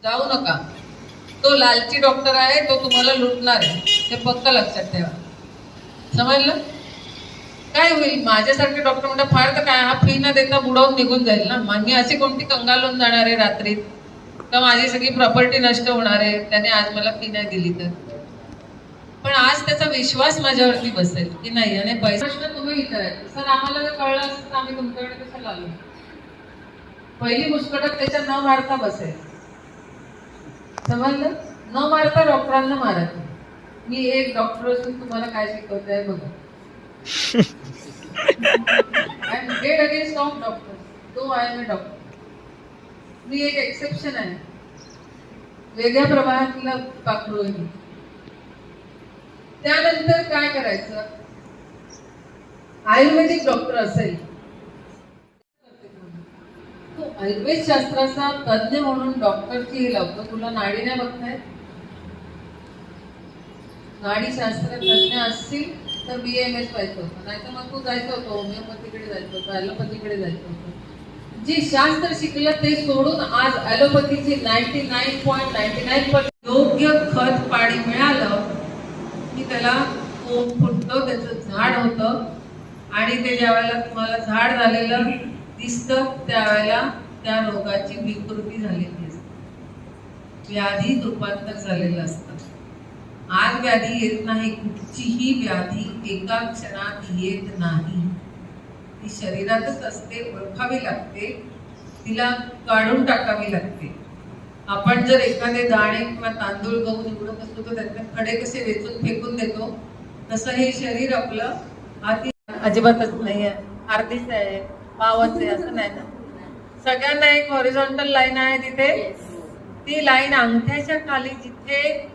जाऊ नका. तो लालची डॉक्टर आहे, तो तुम्हाला लुटणार आहे, हे पक्क लक्षात ठेवा. समजलं? काय होईल माझ्यासारखे डॉक्टर म्हणतात फार तर काय, हा फी न देता बुडवून निघून जाईल ना. मी अशी कोणती कंगालून जाणार आहे रात्रीत का माझी सगळी प्रॉपर्टी नष्ट होणार आहे त्याने आज मला फी नाही दिली तर. पण आज त्याचा विश्वास माझ्यावरती बसेल की नाही. आणि पैसा प्रश्न तुम्ही विचारायचा, सर आम्हाला जर कळलं असतं तर आम्ही तुमच्याकडे कशाला आलो. पहिली मुस्कटात त्याच्या न मारता बसेल. समजलं? न मारता डॉक्टरांना मारायचं. मी एक डॉक्टर असून तुम्हाला काय शिकवत आहे बघा. I am dead against of doctor, तो आय एम ए डॉक्टर. मी एक एक्सेप्शन आहे, वेगळ्या प्रवाहातला पाखरू आहे. त्यानंतर काय करायचं, आयुर्वेदिक डॉक्टर असेल तो आयुर्वेद शास्त्राचा तज्ञ म्हणून डॉक्टरची हे लावतो. तुला नाडी नाही बघतायत, नाडी शास्त्र तज्ञ असतील तर BMS व्हायचं होतं, नाहीतर मग तू जायचं होतं होमिओपॅथीकडे जायचं होतं, ॲलोपॅथीकडे जायचं होतं. जे शास्त्र शिकलं ते सोडून आज ॲलोपॅथीची 99.99% योग्य खत पाणी मिळालं की त्याला कोंब फुटतं, त्याचं झाड होतं. आणि ते ज्या वेळेला तुम्हाला झाड झालेलं दिसतं त्यावेळेला त्या रोगाची विकृती झालेली असते, व्याधीत रूपांतर झालेलं असतं. आज व्याधी येत नाही, कुठचीही व्याधी एका क्षणात येत नाही. ती शरीरातच असते, ओळखावी लागते, तिला काढून टाकावी लागते. आपण जर एखादे दाणे किंवा तांदूळ गहू निवडत असतो तर त्यातले खडे कसे वेचून फेकून देतो, तसं हे शरीर आपलं आधी अजिबातच नाही आहे, अर्धीच आहे, पावच आहे असं नाही ना. सगळ्यांना एक हॉरिझॉन्टल लाईन आहे तिथे. ती लाईन अंगठ्याच्या खाली जिथे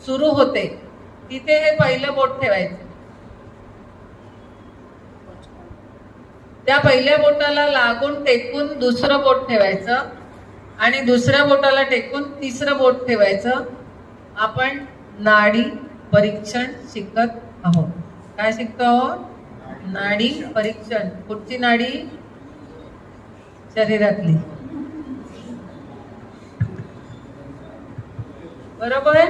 सुरू होते तिथे हे पहिलं बोट ठेवायचं. त्या पहिल्या बोटाला लागून टेकून दुसरं बोट ठेवायचं आणि दुसऱ्या बोटाला टेकून तिसरं बोट ठेवायचं. आपण नाडी परीक्षण शिकत आहोत. काय शिकतो आहोत? नाडी परीक्षण. कुठची नाडी? शरीरातली. बरोबर आहे.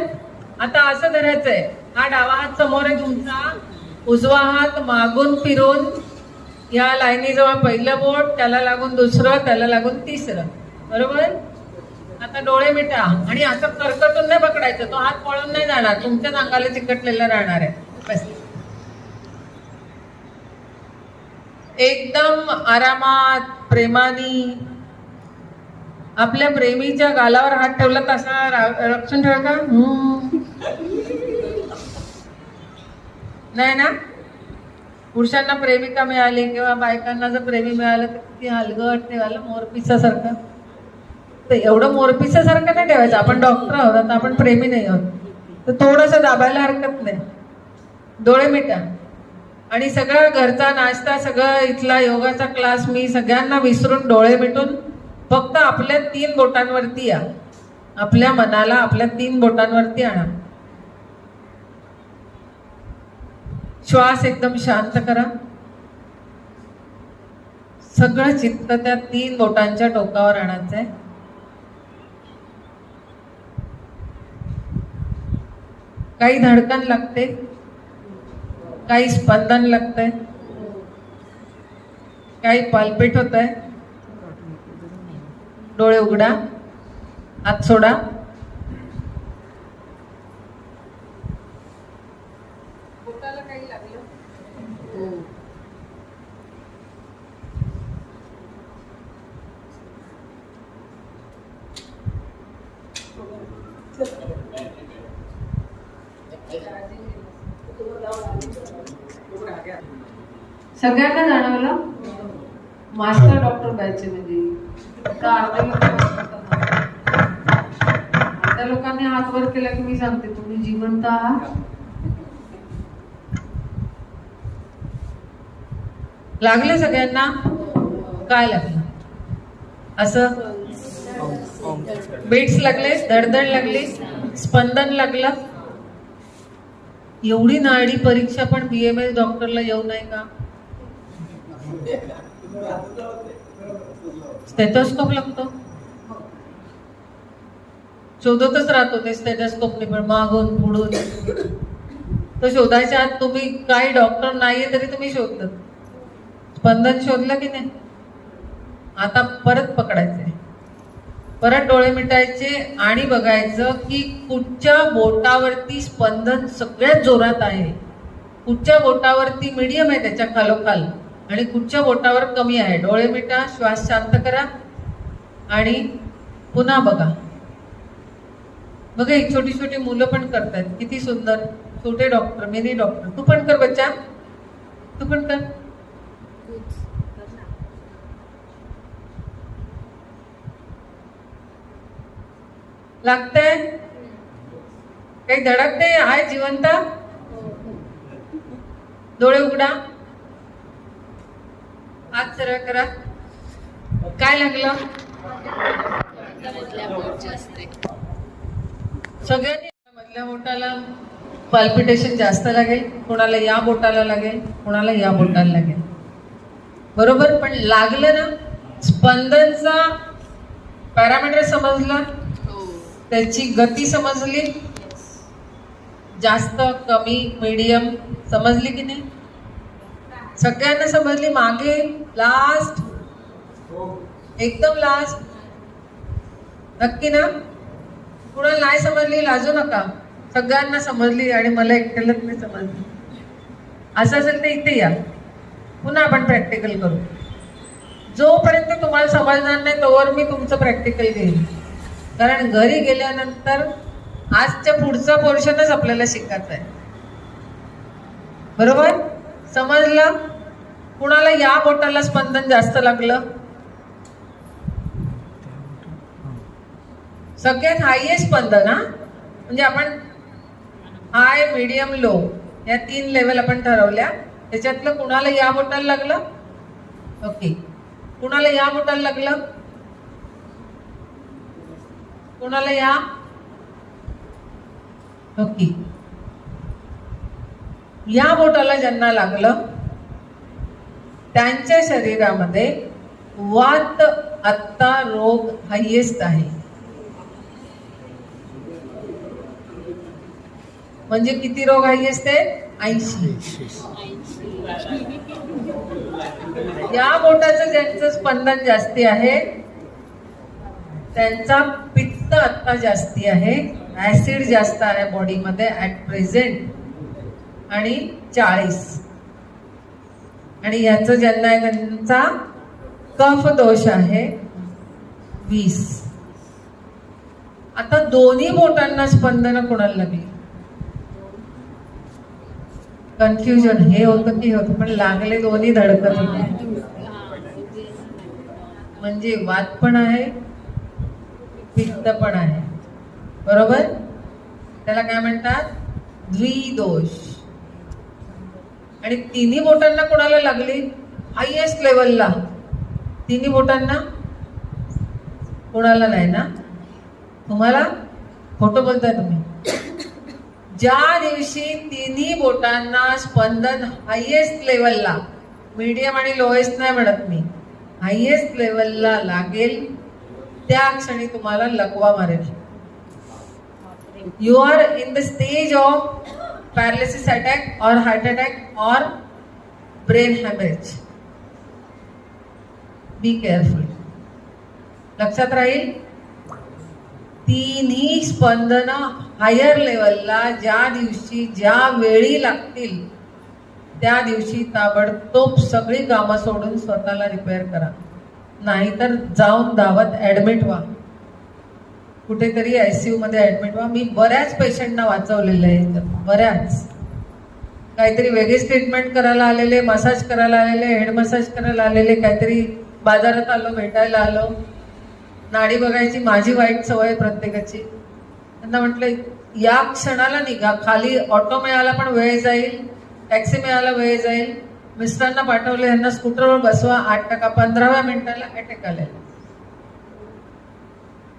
आता असं धरायचंय, हा डावा हात समोर आहे तुमचा, उजवा हात मागून फिरून या लाईनीजवळ पहिलं बोट, त्याला लागून दुसरं, त्याला लागून तिसरं. बरोबर. आता डोळे मिटा आणि असं कर्कटून नाही पकडायचं, तो हात पळून नाही जाणार, तुमच्याच अंगाला चिकटलेला राहणार आहे. बस एकदम आरामात प्रेमानी आपल्या प्रेमीच्या गालावर हात ठेवला तसा रक्षण ठेवा का? नाही ना. पुरुषांना प्रेमिका मिळाली किंवा बायकांना जर प्रेमी मिळालं तर किती हलगट ठेवायला, मोरपिसासारखं. तर एवढं मोरपिसासारखं नाही ठेवायचं. आपण डॉक्टर आहोत, आता आपण प्रेमी नाही आहोत, तर थोडंसं दाबायला हरकत नाही. डोळे मिटा आणि सगळं घरचा नाश्ता, सगळं इथला योगाचा क्लास मी सगळ्यांना विसरून डोळे मिटून फक्त आपल्या 3 बोटांवरती या. आपल्या मनाला आपल्या 3 बोटांवरती आणा. श्वास एकदम शांत करा. सगळं चित्त त्या 3 बोटांच्या टोकावर आणायचंय. काही धडकन लागते, काही स्पंदन लागतंय, काही पालपेट होत आहे. डोळे उघडा, हात सोडा. बोटाला काही लागलं? सगळ्यांना जाणवलं. मास्टर डॉक्टर बॅच म्हणजे अर्ध्या लोकांनी हात वर केला की मी सांगते तुम्ही जिवंत आहात. लागले सगळ्यांना? काय लागलं? असं बीट्स लागले, धडधड लागली, स्पंदन लागलं. एवढी नाडी परीक्षा पण BMS डॉक्टरला येऊ नये का? स्टेथोस्कोप लागतो. शोधतच राहतो ते स्टेथोस्कोपने, पण मागून पुढून. तो शोधायच्या आत तुम्ही काही डॉक्टर नाहीये तरी तुम्ही शोधतात. स्पंदन शोधलं की नाही? आता परत पकडायचंय, परत डोळे मिटायचे आणि बघायचं की कुठच्या बोटावरती स्पंदन सगळ्यात जोरात आहे, कुठच्या बोटावरती मीडियम आहे त्याच्या खालोखाल, आणि कुठच्या बोटावर कमी आहे. डोळे मिटा, श्वास शांत करा आणि पुन्हा बघा. बघा, एक छोटी छोटी मुलं पण करतात, किती सुंदर. छोटे डॉक्टर, मिनी डॉक्टर. तू पण कर बच्चा, तू पण कर. लागतंय काही धडकते आहे जिवंत. डोळे उघडा, हात सरळ करा. काय लागलं? सगळ्यांनी मधल्या बोटाला पाल्पिटेशन जास्त लागेल, कोणाला या बोटाला लागेल, कोणाला या बोटाला लागेल. बरोबर, पण लागलं ना. स्पंदनचा पॅरामीटर समजला, त्याची गती समजली, जास्त कमी मीडियम समजली की नाही? सगळ्यांना समजली. मागे लास्ट, एकदम लास्ट. नक्की ना? कुणाला नाही समजली लाजू नका, सगळ्यांना समजली आणि मला एकट्यालाच नाही समजली. असं असेल तर इथे या, पुन्हा आपण प्रॅक्टिकल करू. जोपर्यंत तुम्हाला समजणार नाही तोवर मी तुमचं प्रॅक्टिकल घेईन, कारण घरी गेल्यानंतर आजच्या पुढचा पोर्शनच आपल्याला शिकायचं आहे. बरोबर? समजलं? कुणाला या बोटाला स्पंदन जास्त लागलं? सगळ्यात हायएस्ट स्पंदन, हा म्हणजे आपण हाय, मीडियम, लो या 3 लेवल आपण ठरवल्या. त्याच्यातलं कुणाला या बोटाला लागलं? ओके. कुणाला या बोटाला लागलं? कुणाला या? ओके. या बोटाला ज्यांना लागलं त्यांच्या शरीरामध्ये वात आत्ता रोग हायएस्ट आहे. म्हणजे किती रोग हायएस्ट आहे? 80. या बोटाचं ज्यांचं स्पंदन जास्ती आहे त्यांचा पित्त आत्ता जास्ती आहे, ऍसिड जास्त आहे बॉडीमध्ये ऍट प्रेझेंट, आणि 40. आणि याचं ज्यांना आहे त्यांचा कफ दोष आहे 20. आता दोन्ही बोटांना स्पंदन कोणाला लागली? कन्फ्युजन हे होतं की होतं, पण लागले दोन्ही धडकत होते. म्हणजे वात पण आहे, पित्त पण आहे. बरोबर? त्याला काय म्हणतात? द्विदोष. आणि तिन्ही बोटांना कोणाला लागली? हायएस्ट लेवलला. तिन्ही बोटांना कोणाला नाही ना? तुम्हाला खोटं बोलताय तुम्ही. ज्या दिवशी तिन्ही बोटांना स्पंदन हायएस्ट लेवलला, मीडियम आणि लोएस्ट नाही म्हणत मी, हायएस्ट लेवलला लागेल त्या क्षणी तुम्हाला लकवा मारेल. You are in the stage of paralysis attack और हार्ट अटॅक और ब्रेन हॅमरेज. Be careful. लक्षात राहील? तिन्ही स्पंदन हायर लेवलला ज्या दिवशी ज्या वेळी लागतील त्या दिवशी ताबडतोब सगळी कामं सोडून स्वतःला रिपेअर करा, नाहीतर जाऊन धावत ऍडमिट व्हा, कुठेतरी ICU मध्ये ऍडमिट व्हा. मी बऱ्याच पेशंटना वाचवलेलं आहे. बऱ्याच काहीतरी वेगळीच ट्रीटमेंट करायला आलेले, मसाज करायला आलेले, हेड मसाज करायला आलेले, काहीतरी बाजारात आलो, भेटायला आलो, नाडी बघायची माझी वाईट सवय प्रत्येकाची. त्यांना म्हटलं या क्षणाला निघा, खाली ऑटो मिळाला पण वेळ जाईल, टॅक्सी मिळाला वेळ जाईल. मिस्टरांना पाठवले, यांना स्कूटरवर बसवा, 8% 15व्या मिनिटाला अटॅक आलेला.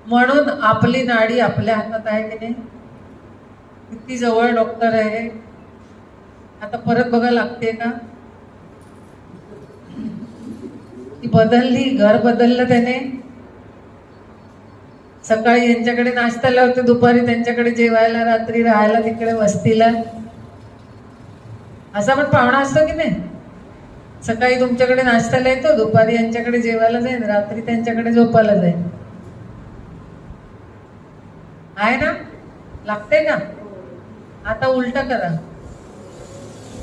म्हणून आपली नाडी आपल्या हातात आहे की नाही? किती जवळ डॉक्टर आहे. आता परत बघा लागते का? ती बदलली, घर बदललं त्याने, सकाळी यांच्याकडे नाश्त्याला होते, दुपारी त्यांच्याकडे जेवायला, रात्री राहायला तिकडे वस्तीला. असा पण पाहुणा असतो की नाही? सकाळी तुमच्याकडे नाश्त्याला येतो, दुपारी यांच्याकडे जेवायला जाईल, रात्री त्यांच्याकडे झोपायला जाईल. आहे ना? लागते का? आता उलट करा,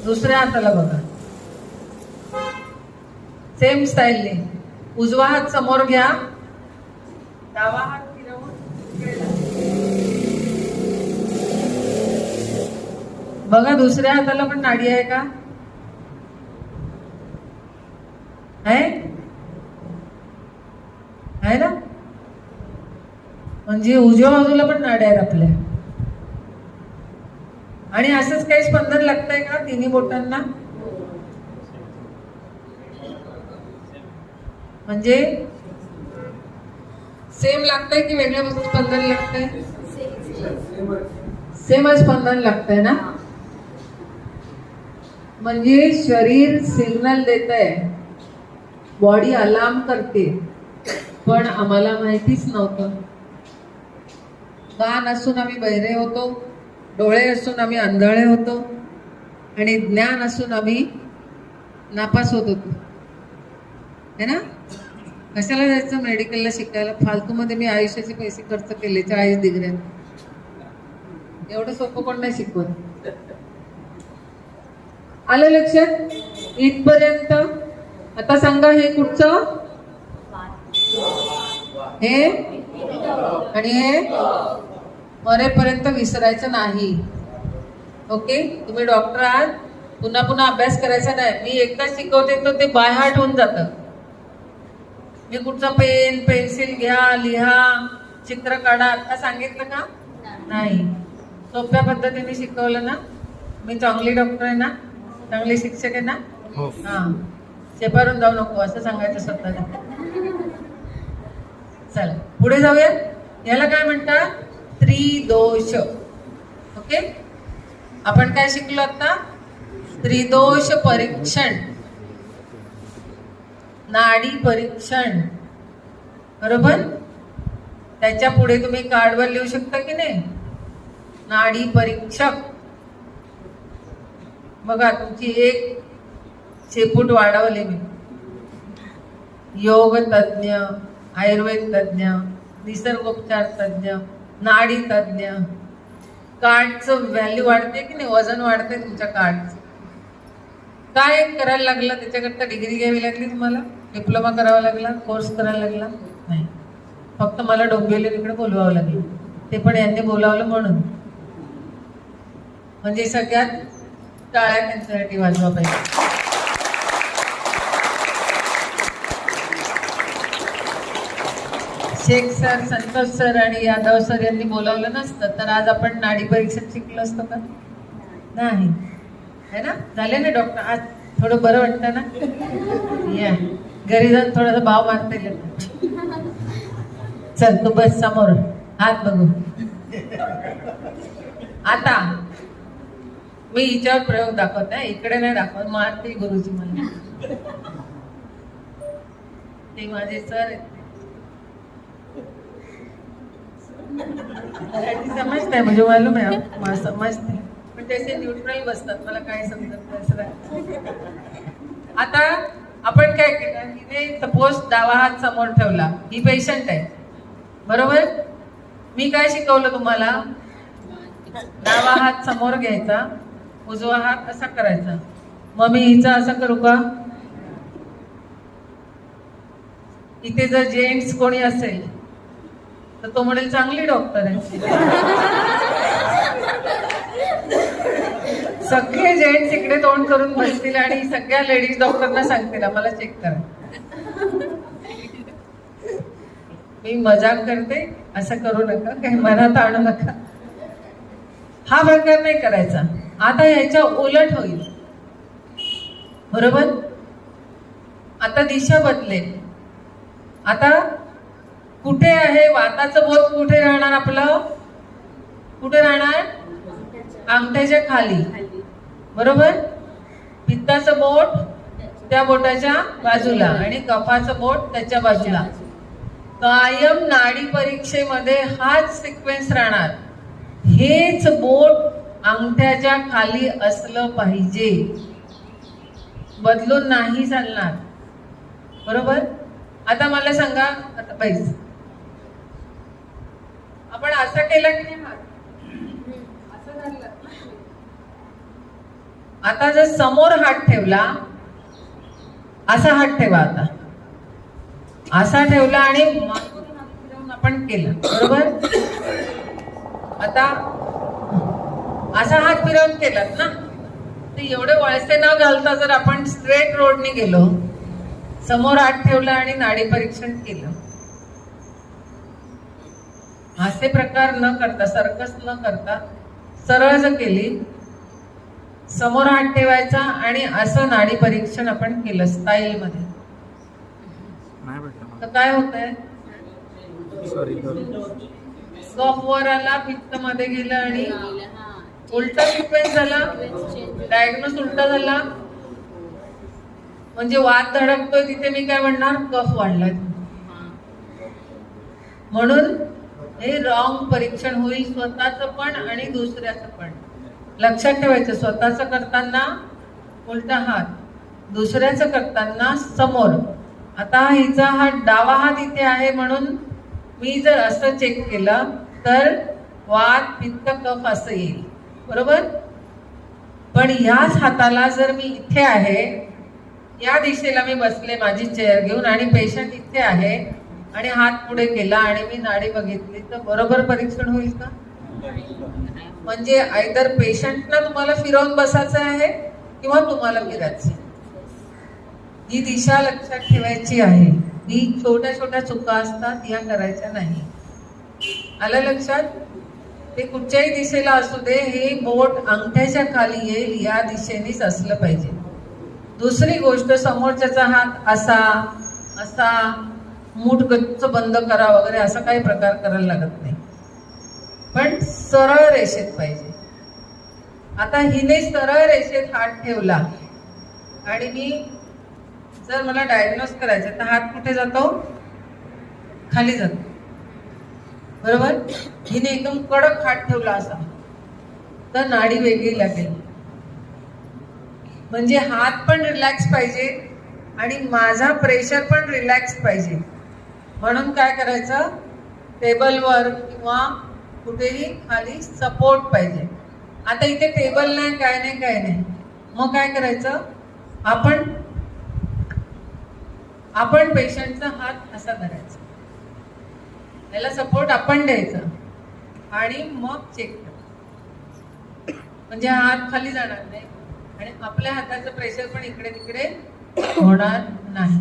दुसऱ्या हाताला बघा, सेम स्टाईलने. उजवा हात समोर घ्या, डावा हात फिरवून इकडे बघा. दुसऱ्या हाताला पण नाडी आहे का? आहे ना? म्हणजे उजव्या बाजूला पण नाड्या आहेत आपल्या. आणि असंच काही स्पंदन लागतंय का तिन्ही बोटांना? म्हणजे सेम लागतंय की वेगळ्या स्पंदन लागतंय? सेमच स्पंदन लागतंय ना. म्हणजे शरीर सिग्नल देत आहे, बॉडी अलार्म करते, पण आम्हाला माहितीच नव्हतं. कान असून आम्ही बहिरे होतो, डोळे असून आम्ही आंधळे होतो, आणि ज्ञान असून आम्ही नापास होत होतो. है ना? कशाला जायचं मेडिकलला शिकायला? फालतूमध्ये मी आयुष्याचे पैसे खर्च केले 40 डिग्र्या. एवढं सोपं कोण नाही शिकवत. आलं लक्षात? इथपर्यंत. आता सांगा, हे कुठचं? हे आणि हे मरेपर्यंत विसरायचं नाही. ओके? तुम्ही डॉक्टर आहात, पुन्हा पुन्हा अभ्यास करायचा नाही. मी एकदा शिकवते तर ते बाय हार्ट होऊन जातं. मी कुठचा पेन पेन्सिल घ्या, लिहा, चित्र काढा आता सांगितलं का? नाही. सोप्या पद्धतीने शिकवलं ना. मी चांगली डॉक्टर आहे ना, चांगली शिक्षक आहे ना. हा, शेपारून जाऊ नको असं सांगायचं स्वतःला. चला पुढे जाऊया. याला काय म्हणतात? त्रिदोष. ओके, आपण काय शिकलो आता? त्रिदोष परीक्षण, नाडी परीक्षण. बरोबर? त्याच्या पुढे तुम्ही कार्डवर लिहू शकता की नाही? नाडी परीक्षक. बघा, तुमची एक शेपूट वाढवली मी. योग तज्ञ, आयुर्वेद तज्ञ, निसर्गोपचार तज्ञ, नाडी तज्ञ. कार्डचं व्हॅल्यू वाढते की नाही? वजन वाढते तुमच्या कार्डचं. काय करायला लागलं? त्याच्याकरता डिग्री घ्यावी लागली तुम्हाला? डिप्लोमा करावा लागला? कोर्स करायला लागला? नाही. फक्त मला डोंबिवलीकडे बोलवावं लागलं. ते पण यांनी बोलावलं म्हणून. म्हणजे सगळ्यात टाळ्या त्यांच्यासाठी वाजवा पाहिजे. शेख सर, संतोष सर आणि यादव सर यांनी बोलावलं नसतं तर आज आपण नाडी परीक्षण शिकलो असतो का? नाही. है ना? झाले ना डॉक्टर? आज थोडं बरं वाटतं ना? या घरी जाऊन थोडासा भाव मारता येईल. चल तू बस समोर, हात बघू. आता मी हिच्यावर प्रयोग दाखवत आहे, इकडे नाही दाखवत. मारते गुरुजी मला. ते माझे सर आहेत. समजतंय म्हणजे मालूम आहे, मला समजते, पण त्याचे न्यूट्रल बसतात. मला काय समजत नाही. आता आपण काय केलं? हिने सपोज डावा हात समोर ठेवला. ही पेशंट आहे, बरोबर? मी काय शिकवलं तुम्हाला? डावा हात समोर घ्यायचा, उजवा हात असा करायचा. मग मी हिचा असं करू का? इथे जर जेंट्स कोणी असेल तर तो म्हणेल चांगली डॉक्टर आहे. सगळे जेंट्स इकडे तोंड करून बसतील आणि सगळ्या लेडीज डॉक्टरना सांगतील आम्हाला चेक करा. मी मजाक करते, असं करू नका, काही मनात आणू नका. हा प्रकार नाही करायचा. आता ह्याच्या उलट होईल, बरोबर? आता दिशा बदलेल. आता कुठे आहे वाताचं बोट? कुठे राहणार आपलं? कुठे राहणार? अंगठ्याच्या खाली, बरोबर? पित्ताचं बोट त्या बोटाच्या बाजूला आणि कफाचं बोट त्याच्या बाजूला. कायम नाडी परीक्षेमध्ये हाच सिक्वेन्स राहणार. हेच बोट अंगठ्याच्या खाली असलं पाहिजे, बदलून नाही चालणार. बरोबर? आता मला सांगा, आता पैसे आपण असं केलं की नाही, असं झालं. आता जर समोर हात ठेवला, असा हात ठेवा, आता असा ठेवला आणि मागून हात फिरवून आपण केलं. बरोबर? आता असा हात फिरवून केलात ना, ते एवढे वळसे न घालता जर आपण स्ट्रेट रोडने गेलो, समोर हात ठेवला आणि नाडी परीक्षण केलं, असे प्रकार न करता, सर्कस न करता सरळ जर केली, समोर हात ठेवायचा आणि असं नाडी परीक्षण आपण केलं स्टाईल मध्ये, तर काय होतंय? कफ वर आला, पित्त मध्ये गेलं आणि उलटा सिक्वेन्स झाला, डायग्नोस उलटा झाला. म्हणजे वात धडकतोय तिथे मी काय म्हणणार? कफ वाढलाय. म्हणून हे रॉंग परीक्षण होईल, स्वतःच पण आणि दुसऱ्याचं पण. लक्षात ठेवायचं, स्वतःच करताना उलटा हात, दुसऱ्याचं करताना समोर. आता हिचा हात, डावा हात इथे आहे, म्हणून मी जर असं चेक केलं तर वात पित्त कफ असं येईल. बरोबर? पण ह्याच हाताला जर मी इथे आहे, या दिशेला मी बसले माझी चेअर घेऊन आणि पेशंट इथे आहे आणि हात पुढे केला आणि मी नाडी बघितली, तर बरोबर परीक्षण होईल का? म्हणजे आयदर पेशंटला तुम्हाला फिरवून बसायचं आहे किंवा तुम्हाला फिरायचं. ही दिशा लक्षात ठेवायची आहे. ही छोट्या छोट्या चुका असतात, या करायच्या नाही. आलं लक्षात? ते कुठच्याही दिशेला असू दे, हे बोट अंगठ्याच्या खाली येईल या दिशेनेच असलं पाहिजे. दुसरी गोष्ट, समोरच्याचा हात असा असा मूठ गच्च बंद करा वगैरे असं काही प्रकार करायला लागत नाही, पण सरळ रेषेत पाहिजे. आता हिने सरळ रेषेत हात ठेवला आणि मी जर मला डायग्नोस करायचं, तर हात कुठे जातो? खाली जातो. बरोबर? हिने एकदम कडक हात ठेवला असा, तर नाडी वेगळी लागेल. म्हणजे हात पण रिलॅक्स पाहिजे आणि माझा प्रेशर पण रिलॅक्स पाहिजे. म्हणून काय करायचं? टेबलवर किंवा कुठेही खाली सपोर्ट पाहिजे. आता इथे टेबल नाही, काय नाही, काय नाही. मग काय करायचं? आपण पेशंटचा हात असा धरायचा, त्याला सपोर्ट आपण द्यायचा आणि मग चेक करायचं. म्हणजे हात खाली जाणार नाही आणि आपल्या हाताचं प्रेशर पण इकडे तिकडे होणार नाही.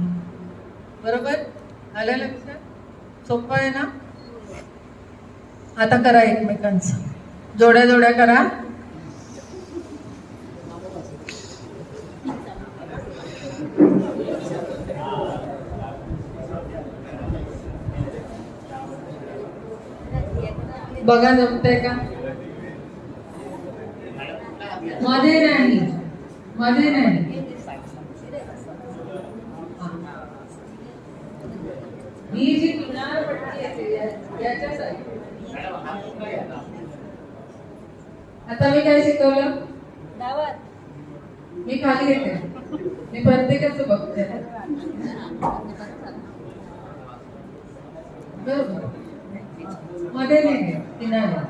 बरोबर? आलं लक्षात? सोपं आहे ना? आता करा एकमेकांचं, जोड्या जोड्या करा. बघा जमतंय का? मध्ये नाही, मध्ये नाही. ही जी किनारपट्टी येते याच्यासाठी. आता मी काय शिकवलं? मी खाली येते, मी प्रत्येकाचं बघते. बरोबर? मध्ये नाही, किनारा.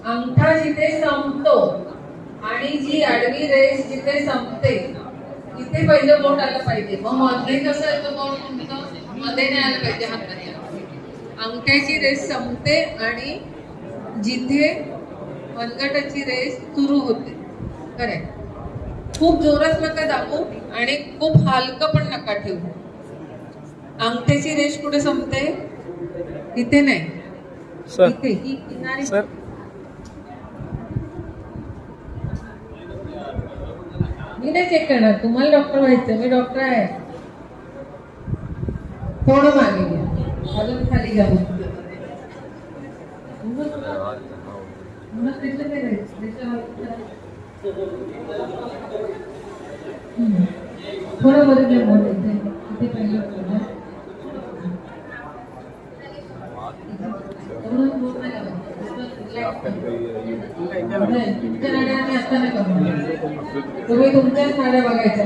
अंगठा जिथे संपतो आणि जी आडवी रेष जिथे संपते, इथे पहिलं बोट आलं पाहिजे. मग मध्ये कसं येतं बोट तुमचं? मध्ये नाही आलं पाहिजे हाताने. अंगठ्याची रेष संपते आणि जिथे मनगटाची रेष सुरू होते. करेक्ट. खूप जोरात नका दाबू आणि खूप हलकं पण नका ठेवू. अंगठ्याची रेष कुठे संपते? इथे नाही, इथे. ही किनारी. मी नाही चेक करणार, तुम्हाला डॉक्टर व्हायचं, मी डॉक्टर आहे. थोडं मागे घ्या, अजून खाली घ्या. थोडं बरं घ्या, इथे पहिलं. तुमच्या नाड्या आम्ही आता नाही करणार. तुम्ही तुमच्याच नाड्या बघायच्या.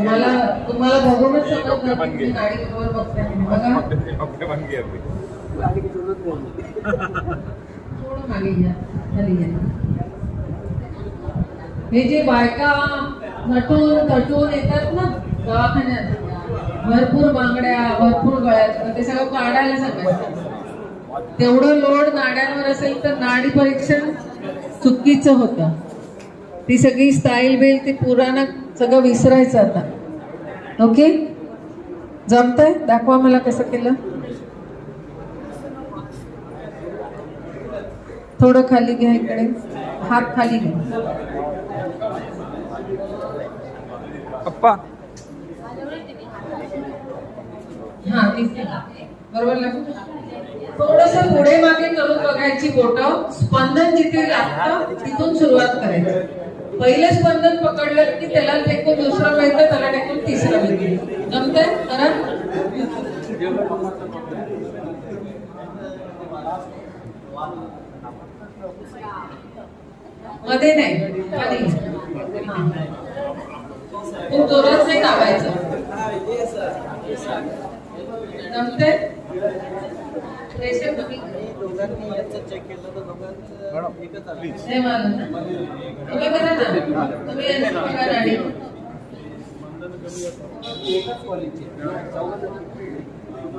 तुम्हाला बघूनच समजणार की नाडी बरोबर बघताय बघा. थोडं मागे घ्या, खाली घ्या. हे जे बायका नटून तटून येतात ना दवाखान्यात, भरपूर बांगड्या, भरपूर गळ्यात, ते सगळं काढायला सांगायचं. तेवढं लोड नाड्यांवर असेल तर नाडी परीक्षण चुकीचं होतं. ती सगळी स्टाईल बिल ती पुराणा सगळं विसरायचं आता. ओके, जमतंय? दाखवा मला कसं केलं. थोडं खाली घ्या, इकडे हात खाली घ्या. अप्पा हा बरोबर लागू. थोडस पुढे मागे करून बघायची बोटं. स्पंदन जिथे लागतं तिथून सुरुवात करायची. पहिलं स्पंदन पकडलं की त्याला टेकून दुसरं मिळतं, त्याला टेकून तिसरं मिळतं. जमतंय? करा. मध्ये नाही, खाली. खूप जोरात नाही दाबायचं. जमतंय? प्रेशर कमी. नाही मला ना. तुम्ही करा ना. तुम्ही यांची बघा नाडी.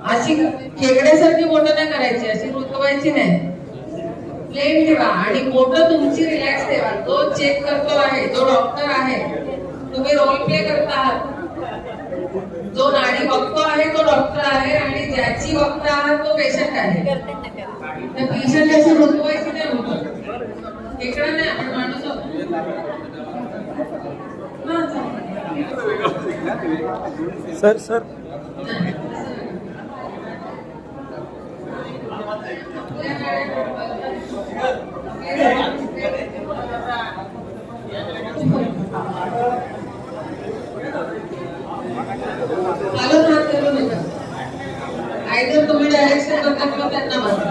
अशी खेकड्यासारखी बोटं नाही करायची, अशी रुतवायची नाही. प्लेन ठेवा आणि बोटं तुमची रिलॅक्स ठेवा. जो चेक करतो आहे, जो डॉक्टर आहे, तुम्ही रोल प्ले करता आहात. जो नाडी बघतो आहे तो डॉक्टर आहे आणि ज्याची बघता आहात तो पेशंट आहे. त्या पेशंट अशी रुतवायची नाही होत. खेकडा नाही, आपण माणूस आहोत. सर सर आयदर तुम्ही डायरेक्शन करता किंवा त्यांना बघा.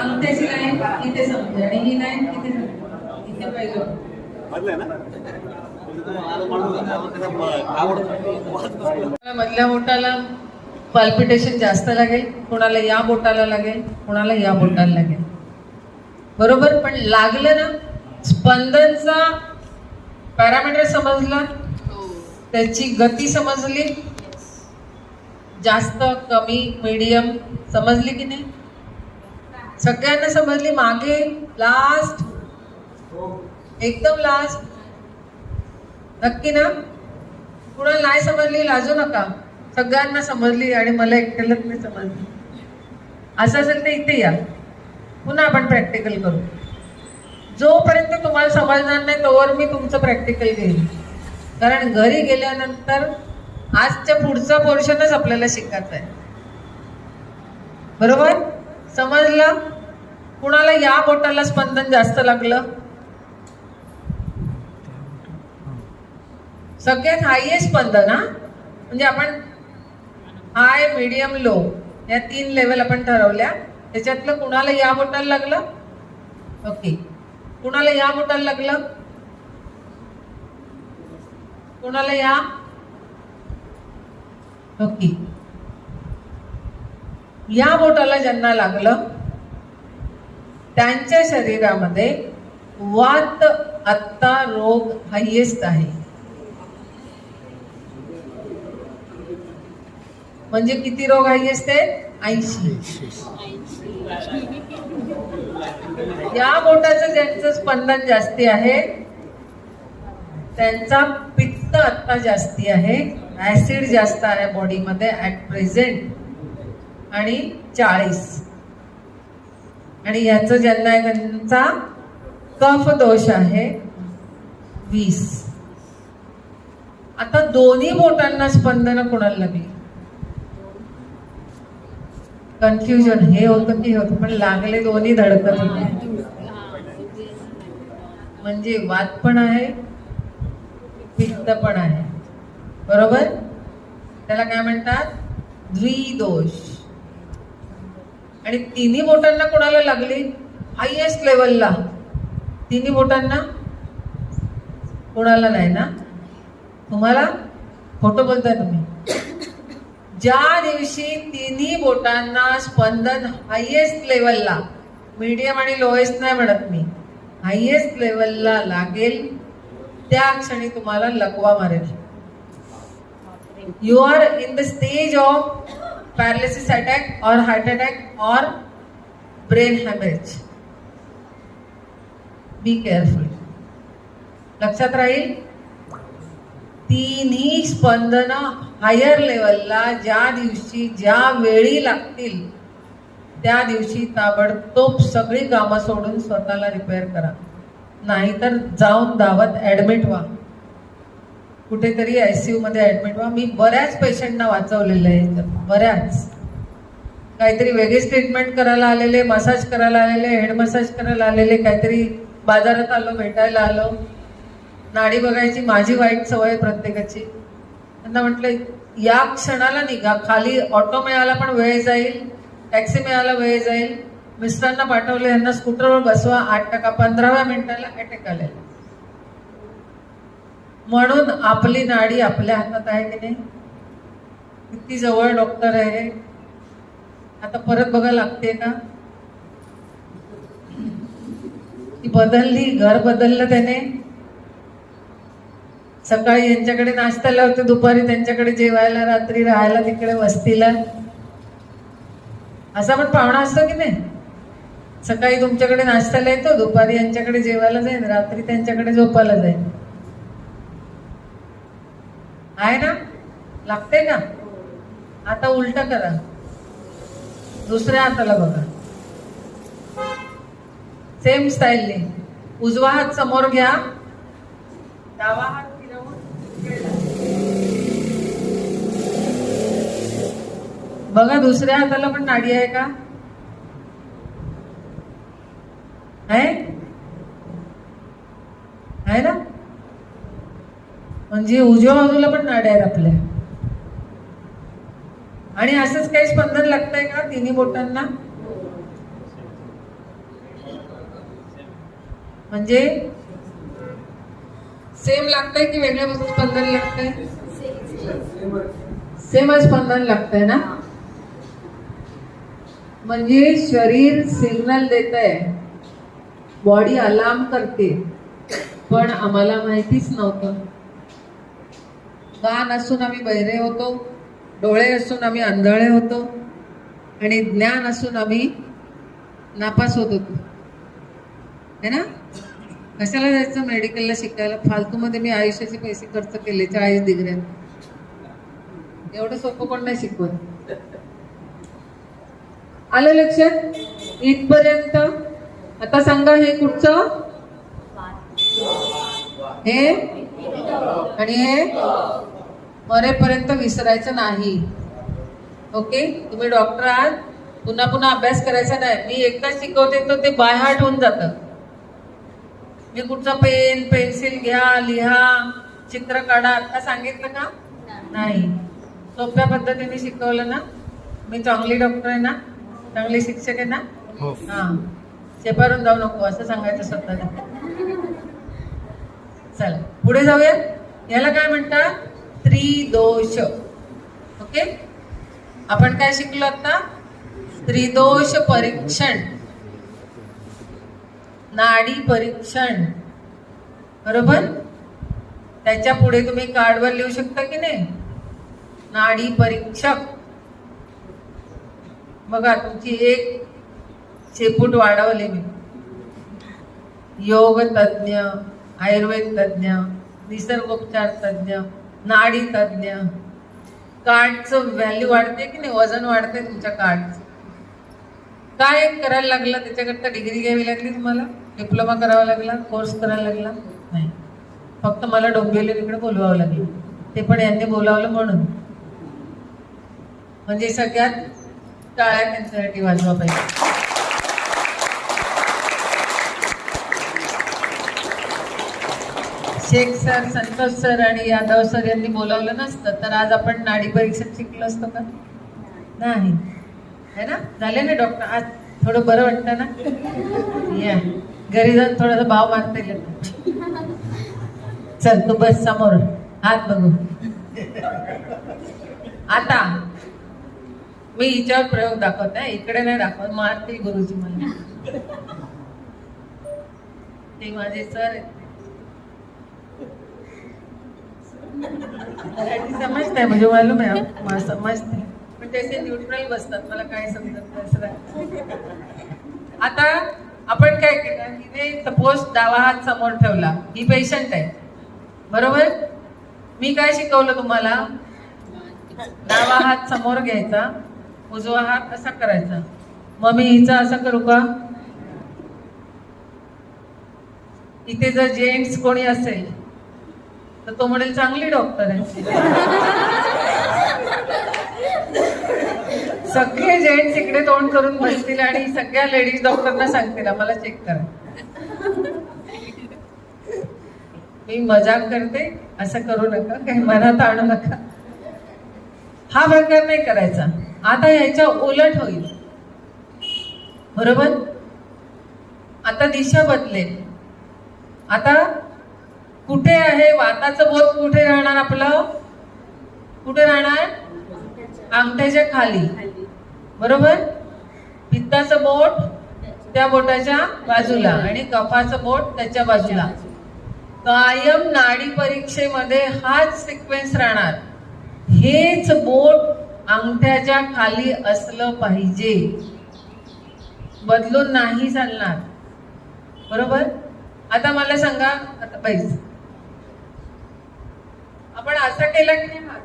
अंगठ्याची लाईन इथे समजा आणि ही लाईन इथे समजा. इथे पहिलं मधल्या बोटाला पाल्पिटेशन जास्त लागेल, कोणाला या बोटाला लागेल, कोणाला या बोटाला लागेल. बरोबर, पण लागलं ना. स्पंदनचा पॅरामीटर समजला, त्याची गती समजली, जास्त कमी मीडियम समजली की नाही? सगळ्यांना समजली. मागे लास्ट, एकदम लास्ट. नक्की ना? कुणाला नाही समजली लाजू नका. सगळ्यांना समजली आणि मला एकट्यालाच नाही समजली. असं असेल तर इथे या, पुन्हा आपण प्रॅक्टिकल करू. जोपर्यंत तुम्हाला समजणार नाही तोवर मी तुमचं प्रॅक्टिकल घेईन. कारण घरी गेल्यानंतर आजच्या पुढचा पोर्शनच आपल्याला शिकायचं आहे. बरोबर? समजलं? कुणाला या बोटाला स्पंदन जास्त लागलं? सगळ्यात हायएस्ट स्पंदन, हा म्हणजे आपण हाय, मीडियम, लो या 3 लेवल आपण ठरवल्या. त्याच्यातलं कुणाला या बोटाला लागलं? ओके. कुणाला या बोटाला लागलं? कुणाला या? ओके. या बोटाला ज्यांना लागलं त्यांच्या शरीरामध्ये वात आत्ता रोग हायएस्ट आहे. म्हणजे किती रोग हायएस्ट आहे? 80. या बोटाचं ज्यांचं स्पंदन जास्ती आहे त्यांचा पित्त आत्ता जास्ती आहे, ऍसिड जास्त आहे बॉडीमध्ये ऍट प्रेझेंट, आणि 40. आणि याचं ज्यांना आहे त्यांचा कफ दोष आहे 20. आता दोन्ही बोटांना स्पंदन कोणाला लागली? कन्फ्युजन हे होतं की होतं, पण लागले दोन्ही धडकत होते. म्हणजे वात पण आहे, पित्त पण आहे. बरोबर? त्याला काय म्हणतात? द्विदोष. आणि तिन्ही बोटांना कोणाला लागली? हायएस्ट लेवलला. तिन्ही बोटांना कोणाला नाही ना? तुम्हाला? खोटं बोलताय तुम्ही. ज्या दिवशी तिन्ही बोटांना स्पंदन हायएस्ट लेवलला, मीडियम आणि लोएस्ट नाही म्हणत मी, हायएस्ट लेवलला लागेल, त्या क्षणी तुम्हाला लकवा मारेल. You are in the stage of paralysis attack और हार्ट अटॅक और ब्रेन हॅमरेज. Be careful. लक्षात राहील. तिन्ही स्पंदन हायर लेवलला ज्या दिवशी ज्या वेळी लागतील त्या दिवशी ताबडतोब सगळी कामं सोडून स्वतःला रिपेअर करा. नाहीतर जाऊन धावत ऍडमिट व्हा, कुठेतरी ICU मध्ये ऍडमिट व्हा. मी बऱ्याच पेशंटना वाचवलेलं आहे. बऱ्याच काहीतरी वेगळीच ट्रीटमेंट करायला आलेले, मसाज करायला आलेले, हेड मसाज करायला आलेले, काहीतरी बाजारात आलो, भेटायला आलो, नाडी बघायची माझी वाईट सवय प्रत्येकाची. त्यांना म्हटलं या क्षणाला निघा. खाली ऑटो मिळाला पण वेळ जाईल, टॅक्सी मिळाला वेळ जाईल. मिस्टरांना पाठवले, यांना स्कूटरवर बसवा. 8% 15व्या मिनिटाला अटॅक आलेला. म्हणून आपली नाडी आपल्या हातात आहे की नाही? किती जवळ डॉक्टर आहे. आता परत बघा लागते का? ती बदलली, घर बदललं त्याने. सकाळी यांच्याकडे नाश्त्याला होते, दुपारी त्यांच्याकडे जेवायला, रात्री राहायला तिकडे वस्तीला. असा पण पाहुणा असतो की नाही? सकाळी तुमच्याकडे नाश्त्याला येतो, दुपारी यांच्याकडे जेवायला जाईल, रात्री त्यांच्याकडे झोपायला जाईल. आहे ना? लागते का? आता उलट करा. दुसऱ्या हाताला बघा. सेम स्टाईलने उजवा हात समोर घ्या, डावा हात फिरवून बघा. दुसऱ्या हाताला पण नाडी आहे का? आहे ना? म्हणजे उजव्या बाजूला पण नाड्या आहेत आपल्या. आणि असंच काही स्पंदन लागतंय का तिन्ही बोटांना? म्हणजे सेम लागतंय की वेगळ्या स्पंदन लागतंय? सेमच स्पंदन लागतंय ना? म्हणजे शरीर सिग्नल देत आहे, बॉडी अलार्म करते, पण आम्हाला माहितीच नव्हतं. कान असून आम्ही बहिरे होतो, डोळे असून आम्ही आंधळे होतो, आणि ज्ञान असून आम्ही नापास होत होतो. है ना? कशाला जायचं मेडिकलला शिकायला? फालतूमध्ये मी आयुष्याचे पैसे खर्च केले 40 डिग्र्या. एवढं सोपं कोण नाही शिकवत. आलं लक्षात? इथपर्यंत. आता सांगा हे कुठचं? हे आणि हे मरेपर्यंत विसरायचं नाही. ओके? तुम्ही डॉक्टर आहात, पुन्हा पुन्हा अभ्यास करायचा नाही. मी एकदा शिकवते तर ते बाय हार्ट होऊन जातं. मी कुठचा पेन पेन्सिल घ्या, लिहा, चित्र काढा आता सांगितलं का? नाही. सोप्या पद्धतीने शिकवलं ना? मी चांगली डॉक्टर आहे ना? चांगली शिक्षक आहे ना? हा. शेपारून जाऊ नको असं सांगायचं स्वतःला. चला पुढे जाऊया. याला काय म्हणतात? त्रिदोष. ओके? आपण काय शिकलो आता? त्रिदोष परीक्षण, नाडी परीक्षण. बरोबर? त्याच्या पुढे तुम्ही कार्डवर लिहू शकता की नाही? नाडी परीक्षक. बघा तुमची एक शेपूट वाढवली मी. योग तज्ञ, आयुर्वेद तज्ञ, निसर्गोपचार तज्ञ, नाडी तज्ञ. कार्डचं व्हॅल्यू वाढते की नाही? वजन वाढते तुमच्या कार्डचं. काय करायला लागला त्याच्याकरता? डिग्री घ्यावी लागली तुम्हाला? डिप्लोमा करावा लागला? कोर्स करायला लागला? नाही. फक्त मला डोंबिवलीकडे बोलवावं लागलं. ते पण यांनी बोलावलं म्हणून. म्हणजे सगळ्यात टाळ्या त्यांच्यासाठी वाजवा पाहिजे. शेख सर, संतोष सर आणि यादव सर यांनी बोलावलं नसतं तर आज आपण नाडी परीक्षण शिकलो असतो का? नाही. है ना? झाले ना डॉक्टर? आज थोडं बरं वाटतं ना? या घरी जाऊन थोडासा भाव मारता येईल. चल तू बस समोर, हात बघू. आता मी हिच्यावर प्रयोग दाखवते, इकडे नाही दाखवत, मारतील गुरुजी मला. ते माझे सर आहेत. मराठी समजते म्हणजे मालूम आहे, मला समजते, पण त्याचे न्यूट्रल बसतात, मला काय समजत नाही. आता आपण काय केलं, हिने सपोज डावा हात समोर ठेवला, ही पेशंट आहे बरोबर. मी काय शिकवलं तुम्हाला? डावा हात समोर घ्यायचा, उजवा हात असा करायचा. मग मी हिचा असं करू का? इथे जर जेंट्स कोणी असेल तर तो म्हणेल चांगली डॉक्टर आहे. सगळे जेंट्स इकडे तोंड करून बसतील आणि सगळ्या लेडीज डॉक्टरना सांगतील आम्हाला चेक करा. मी मजाक करते, असं करू नका, काही मनात आणू नका. हा प्रकार नाही करायचा. आता याच्या उलट होईल बरोबर. आता दिशा बदलेल. आता कुठे आहे वाताचं बोट? कुठे राहणार आपलं? कुठे राहणार? अंगठ्याच्या खाली बरोबर. पित्ताचं बोट त्या बोटाच्या बाजूला आणि कफाचं बोट त्याच्या बाजूला. कायम नाडी परीक्षेमध्ये हाच सिक्वेन्स राहणार. हेच बोट अंगठ्याच्या खाली असलं पाहिजे, बदलून नाही चालणार बरोबर. आता मला सांगा, आता बैस, आपण असं केलं की नाही? हात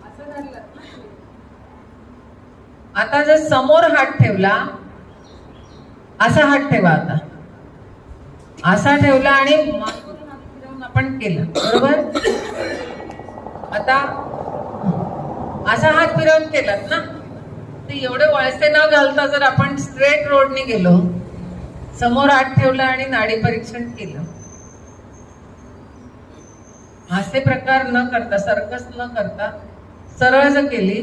असं धरलं. आता जर समोर हात ठेवला, असा हात ठेवा, आता असा ठेवला आणि मागून हात फिरवून आपण केलं बरोबर. आता असा हात फिरवून केलात ना, ते एवढे वळसे न घालता जर आपण स्ट्रेट रोडने गेलो, समोर हात ठेवला आणि नाडी परीक्षण केलं, असे प्रकार न करता, सर्कस न करता सरळ जर केली,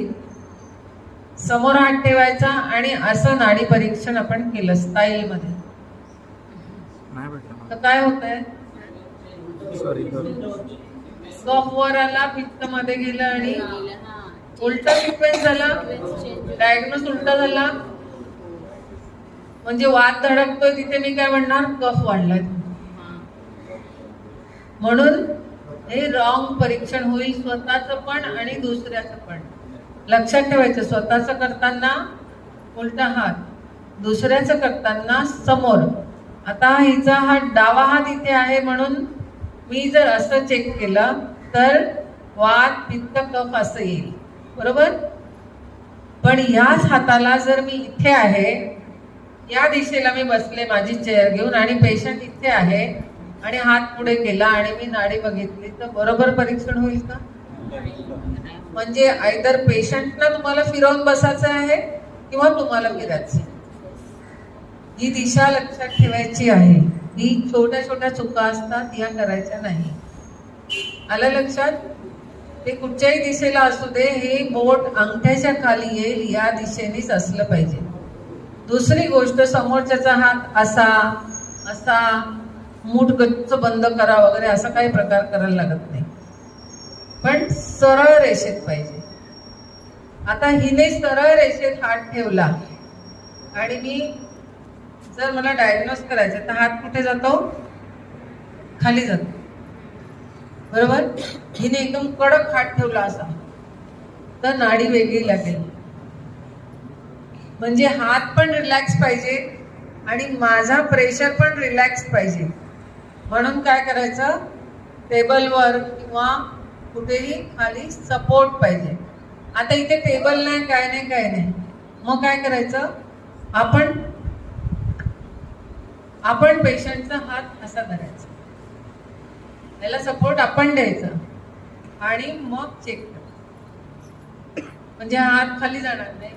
समोर हात ठेवायचा आणि असं नाडी परीक्षण आपण केलं स्टाईल मध्ये, तर काय होतंय? कफ वर आला, पित्त मध्ये गेलं आणि उलटा सिक्वेन्स झाला, डायग्नोस उलटा झाला. म्हणजे वात धडकतोय तिथे मी काय म्हणणार? कफ वाढलाय. म्हणून हे रॉंग परीक्षण होईल, स्वतःच पण आणि दुसऱ्याचं पण. लक्षात ठेवायचं, स्वतःच करताना उलटा हात, दुसऱ्याचं करताना समोर. आता हिचा हा डावा हात इथे आहे म्हणून मी जर असं चेक केलं तर वात पित्त कफ असं येईल बरोबर. पण ह्याच हाताला जर मी इथे आहे, या दिशेला मी बसले माझी चेअर घेऊन आणि पेशंट इथे आहे आणि हात पुढे केला आणि मी नाडी बघितली, तर बरोबर परीक्षण होईल का? म्हणजे आयदर पेशंटला तुम्हाला फिरवून बसायचं आहे किंवा तुम्हाला फिरायचं. ही दिशा लक्षात ठेवायची आहे. ही छोट्या छोट्या चुका असतात, या करायच्या नाही. आलं लक्षात? ते कुठच्याही दिशेला असू दे, हे बोट अंगठ्याच्या खाली येईल या दिशेनेच असलं पाहिजे. दुसरी गोष्ट, समोरच्याचा हात असा असा मूठ गच्च बंद करा वगैरे असा काही प्रकार करायला लागत नाही, पण सरळ रेषेत पाहिजे. आता हिने सरळ रेषेत हात ठेवला आणि मी जर मला डायग्नोस करायचं तर हात कुठे जातो? खाली जातो बरोबर. हिने एकदम कडक हात ठेवला असा तर नाडी वेगळी लागेल. म्हणजे हात पण रिलॅक्स पाहिजे आणि माझा प्रेशर पण रिलॅक्स पाहिजे. म्हणून काय करायचं? टेबलवर किंवा कुठेही खाली सपोर्ट पाहिजे. आता इथे टेबल नाही, काय नाही, काय नाही. मग काय करायचं? आपण पेशंटचा हात असा धरायचा, त्याला सपोर्ट आपण द्यायचा आणि मग चेक करायचं. म्हणजे हात खाली जाणार नाही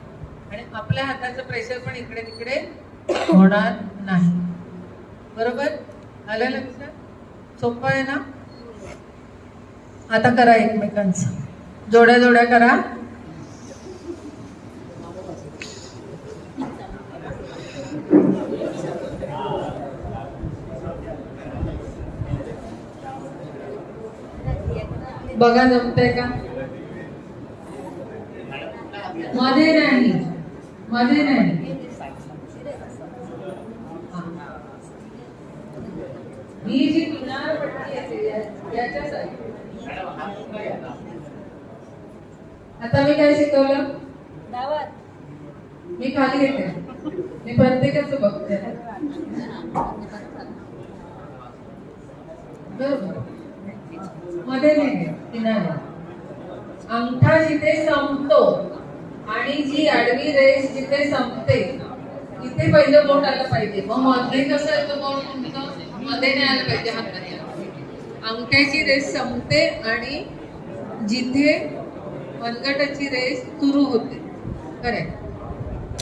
आणि आपल्या हाताचं प्रेशर पण इकडे तिकडे होणार नाही बरोबर. आलं लक्षात? सोपं आहे ना? आता करा एकमेकांचं, जोड्या जोड्या करा. बघा जमतंय का? मध्ये नाही, मध्ये नाही. ही जी किनारपट्टी येते याच्यासाठी. आता मी काय शिकवलं? मी खाली येते, मी प्रत्येकाचं बघते. बरोबर, मध्ये नाही किनारा. अंगठा जिथे संपतो आणि जी आडवी रेष जिथे संपते तिथे पहिलं बोट आलं पाहिजे. मग मध्ये कसं येतं बोट तुमचं? मध्ये नाही आलं पाहिजे हाताने. अंगठ्याची रेष संपते आणि जिथे मनगटाची रेष सुरू होते. करेक्ट.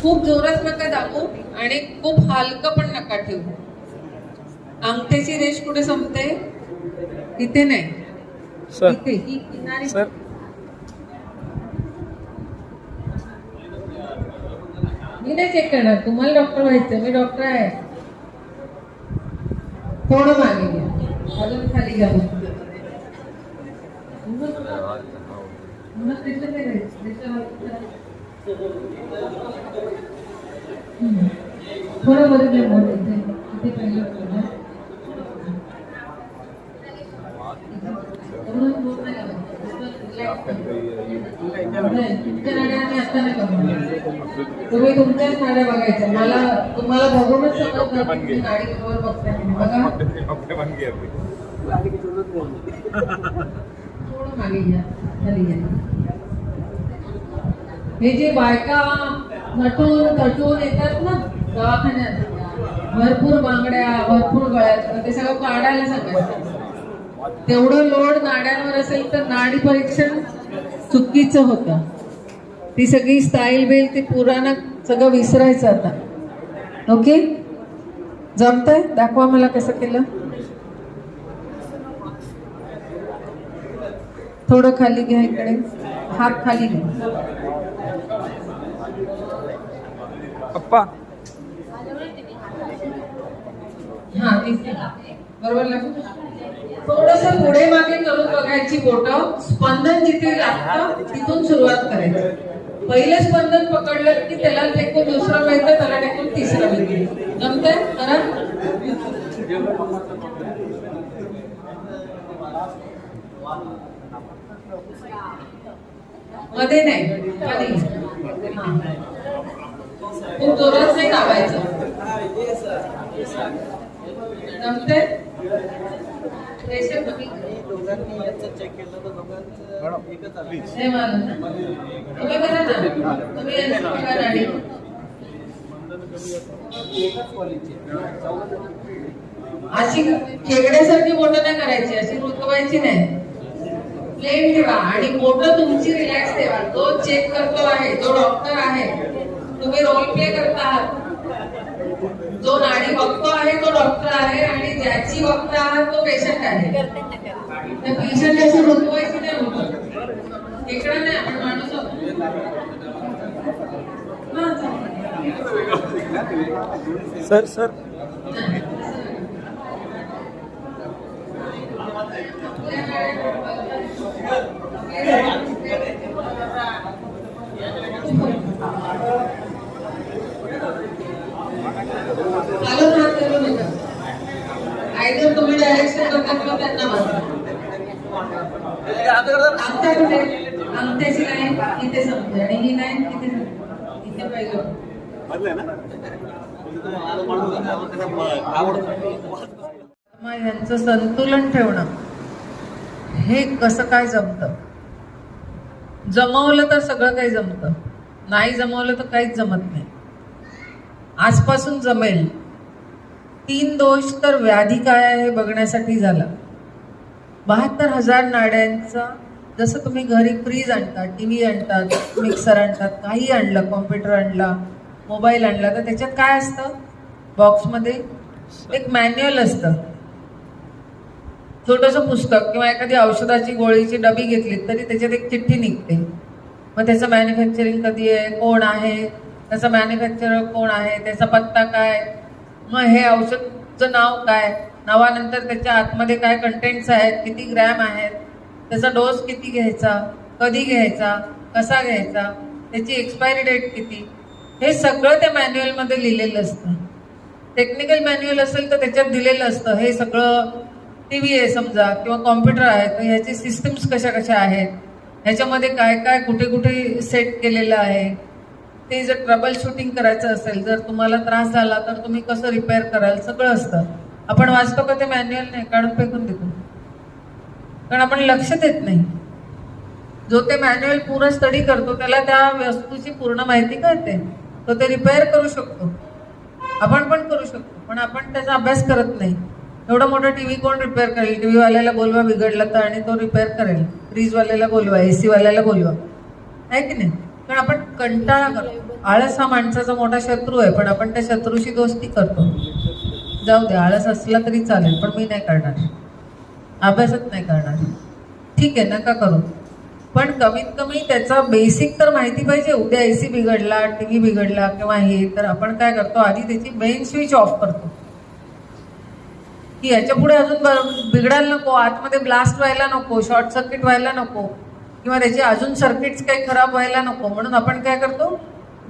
खूप जोरात नका दाबू आणि खूप हलकं पण नका ठेवू. अंगठ्याची रेष कुठे संपते? इथे नाही, सर इथे ही किनारी. सर मी नाही चेक करणार, तुम्हाला डॉक्टर व्हायचं, मी डॉक्टर आहे. थोडं मागे घ्या, अजून खाली घ्या. थोडं बरं घ्या. मोठ इथे पहिलं तुम्ही तुमच्याच नाड्या बघायच्या. तुम्हाला बघूनच समजतं नाडी बरोबर बघताय. बघा थोडं मागे घ्या, खाली घ्या. हे जे बायका नटून थटून येतात ना दवाखान्यात, भरपूर बांगड्या, भरपूर गळ्यात, ते सगळं काढायला सांगायचं. तेवढं लोड नाड्यांवर असेल तर नाडी परीक्षण चुकीचं होतं. ती सगळी स्टाईल बिल ती पुराणं सगळं विसरायचं आता. ओके, जमतंय? दाखवा मला कसं केलं. थोडं खाली घ्या, इकडे हात खाली घ्या. अप्पा हा बरोबर लागू. थोडस पुढे मागे करून बघायची बोटं. स्पंदन जिथे लागतं तिथून सुरुवात करायची. पहिलं स्पंदन पकडलं की त्याला टेकून दुसरं मिळतं, त्याला टेकून तिसरं मिळतं. जमतंय? करा. मध्ये नाही, खाली. खूप जोरात नाही दाबायचं. जमतंय? प्रेशर कमी. नाही मारलं ना? तुम्ही करा ना, तुम्ही यांचं बघा नाडी. अशी खेकड्यासारखी बोटं नाही करायची, अशी रुतवायची नाही. प्लेन ठेवा आणि बोटं तुमची रिलॅक्स ठेवा. जो चेक करतो आहे, जो डॉक्टर आहे, तुम्ही रोल प्ले करता आहात. जो नाडी बघतो आहे तो डॉक्टर आहे आणि ज्याची बघता आहात तो पेशंट आहे. त्या पेशंट अशी रुतवायची नाही होत. इकडं नाही, आपण माणूस आहोत. सर सर चालून हात करू नका. आयदर तुम्ही डायरेक्शन करता किंवा त्यांना बघा. अंगठा कुठे? अंगठ्याची लाईन इथे संपते आणि ही लाईन इथे संपते. इथे पहिलं. मग यांचं संतुलन ठेवणं हे कसं काय जमतं? जमवलं तर सगळं काही जमतं, नाही जमवलं तर काहीच जमत नाही. आजपासून जमेल. 3 दोष तर व्याधी काय आहे हे बघण्यासाठी झाला. 72,000 नाड्यांचा. जसं तुम्ही घरी फ्रीज आणतात, टीव्ही आणतात, मिक्सर आणतात, काही आणलं, कॉम्प्युटर आणला, मोबाईल आणला, तर त्याच्यात काय असतं? बॉक्समध्ये एक मॅन्युअल असतं, छोटंसं पुस्तक किंवा एखादी औषधाची गोळीची डबी घेतली तरी त्याच्यात एक चिठ्ठी निघते. मग त्याचं मॅन्युफॅक्चरिंग कधी आहे, कोण आहे, त्याचा मॅन्युफॅक्चरर कोण आहे, त्याचा पत्ता काय, मग हे औषधचं नाव काय, नावानंतर त्याच्या आतमध्ये काय कंटेंट्स आहेत, किती ग्रॅम आहेत, त्याचा डोस किती घ्यायचा, कधी घ्यायचा, कसा घ्यायचा, त्याची एक्सपायरी डेट किती, हे सगळं त्या मॅन्युअलमध्ये लिहिलेलं असतं. टेक्निकल मॅन्युअल असेल तर त्याच्यात दिलेलं असतं हे सगळं. टी व्ही आहे समजा किंवा कॉम्प्युटर आहे तर ह्याचे सिस्टम्स कशा कशा आहेत, ह्याच्यामध्ये काय काय कुठे कुठे सेट केलेलं आहे, ते जर ट्रबल शूटिंग करायचं असेल, जर तुम्हाला त्रास झाला तर तुम्ही कसं रिपेअर कराल, सगळं असतं. आपण वाचतो का ते मॅन्युअल? नाही, काढून फेकून देतो, कारण आपण लक्ष देत नाही. जो ते मॅन्युअल पूर्ण स्टडी करतो त्याला त्या वस्तूची पूर्ण माहिती कळते, तो ते रिपेअर करू शकतो. आपण पण करू शकतो, पण आपण त्याचा अभ्यास करत नाही. एवढा मोठा टीव्ही कोण रिपेअर करेल? टीव्ही वाल्याला बोलवा बिघडला तर, आणि तो रिपेअर करेल. फ्रीजवाल्याला बोलवा, AC वाल्याला बोलवा, आहे की नाही? कारण आपण कंटाळा करतो. आळस हा माणसाचा मोठा शत्रू आहे, पण आपण त्या शत्रूशी दोस्ती करतो. जाऊ दे, आळस असला तरी चालेल, पण मी नाही करणार, अभ्यासच नाही करणार. ठीक आहे, नका करू, पण कमीत कमी त्याचा बेसिक तर माहिती पाहिजे. उद्या AC बिघडला, टीव्ही बिघडला किंवा हे, तर आपण काय करतो, आधी त्याची मेन स्विच ऑफ करतो, की याच्या पुढे अजून बिघडायला नको, आतमध्ये ब्लास्ट व्हायला नको, शॉर्ट सर्किट व्हायला नको, किंवा त्याचे अजून सर्किट्स काही खराब व्हायला नको. म्हणून आपण काय करतो,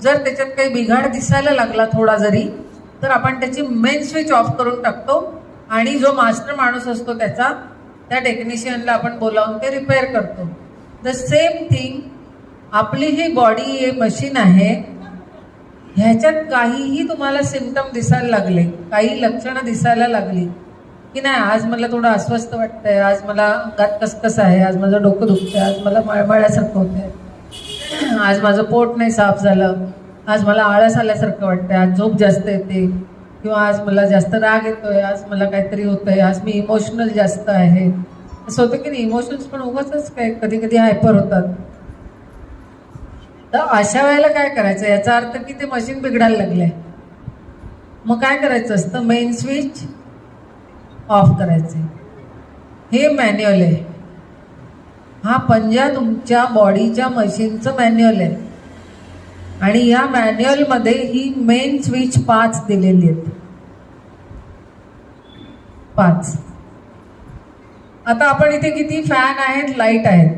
जर त्याच्यात काही बिघाड दिसायला लागला थोडा जरी, तर आपण त्याची मेन स्विच ऑफ करून टाकतो, आणि जो मास्टर माणूस असतो त्या टेक्निशियनला आपण बोलावून ते रिपेअर करतो. द सेम थिंग, आपली ही बॉडी हे मशीन आहे, ह्याच्यात काहीही तुम्हाला सिम्पटम दिसायला लागले, काही लक्षणं दिसायला लागली की नाही, आज मला थोडं अस्वस्थ वाटतंय, आज मला गात कसकस आहे, आज माझं डोकं दुखतंय, आज मला मळमळल्यासारखं होतंय, आज माझं पोट नाही साफ झालं, आज मला आळस आल्यासारखं वाटतंय, आज झोप जास्त येते, किंवा आज मला जास्त राग येतोय, आज मला काहीतरी होतंय, आज मी इमोशनल जास्त आहे, असं होतं की नाही? इमोशन्स पण उगाचच काय कधी कधी हायपर होतात. तर अशा वेळेला काय करायचं, याचा अर्थ की ते मशीन बिघडायला लागलंय. मग काय करायचं असतं, मेन स्विच ऑफ करायचे. हे मॅन्युअल आहे, हा पंजा तुमच्या बॉडीच्या मशीनचं मॅन्युअल आहे, आणि या मॅन्युअलमध्ये ही मेन स्विच 5 दिलेली आहेत. 5. आता आपण इथे किती फॅन आहेत, लाईट आहेत,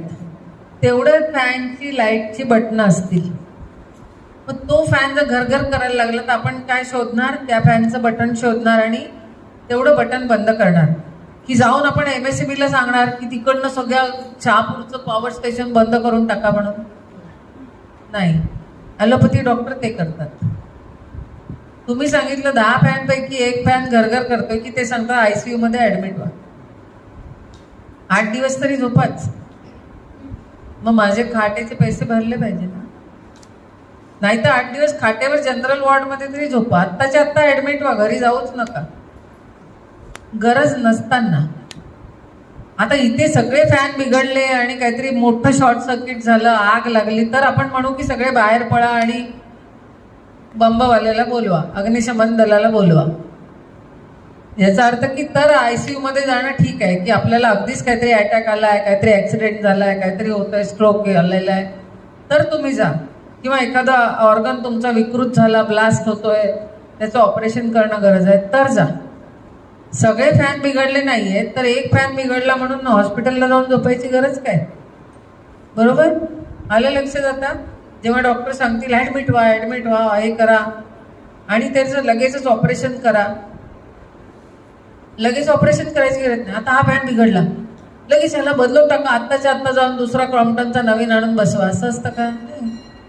तेवढं फॅनची लाईटची बटणं असतील. मग तो फॅन जर घरघर करायला लागला तर आपण काय शोधणार, त्या फॅनचं बटन शोधणार आणि तेवढं बटन बंद करणार. की जाऊन आपण MSEBला सांगणार की तिकडनं सगळ्या शहापूरचं पॉवर स्टेशन बंद करून टाका म्हणून? नाही, ॲलोपॅथी डॉक्टर ते करतात. तुम्ही सांगितलं 10 फॅनपैकी 1 फॅन घरघर करतोय की ते सांगतात ICU मध्ये ऍडमिट व्हा, 8 दिवस तरी झोपाच. मग माझे खाटेचे पैसे भरले पाहिजे ना, नाही तर 8 दिवस खाटेवर जनरल वॉर्डमध्ये तरी झोपा. आत्ताच्या आत्ता ऍडमिट व्हा, घरी जाऊच नका गरज नसताना. आता इथे सगळे फॅन बिघडले आणि काहीतरी मोठं शॉर्ट सर्किट झालं, आग लागली, तर आपण म्हणू की सगळे बाहेर पळा आणि बंबवाल्याला बोलवा, अग्निशमन दलाला बोलवा. याचा अर्थ की तर ICU मध्ये जाणं ठीक आहे, की आपल्याला अगदीच काहीतरी अटॅक आलाय, काहीतरी ऍक्सिडेंट झालाय, काहीतरी होतंय, स्ट्रोक आलेला आहे, तर तुम्ही जा. किंवा एखादा ऑर्गन तुमचा विकृत झाला, ब्लास्ट होतोय, त्याचं ऑपरेशन करणं गरज आहे, तर जा. सगळे फॅन बिघडले नाहीये तर 1 फॅन बिघडला म्हणून हॉस्पिटलला जाऊन झोपायची गरज काय? बरोबर आलं लक्षात? आता जेव्हा डॉक्टर सांगतील ऍडमिट व्हा, हे करा, आणि त्याचं लगेचच ऑपरेशन करा, लगेच ऑपरेशन करायची गरज नाही. आता हा फॅन बिघडला, लगेच ह्याला बदलून टाका, आत्ताच्या आत्ता जाऊन दुसरा क्रॉम्प्टनचा नवीन आणून बसवा, असं असतं का?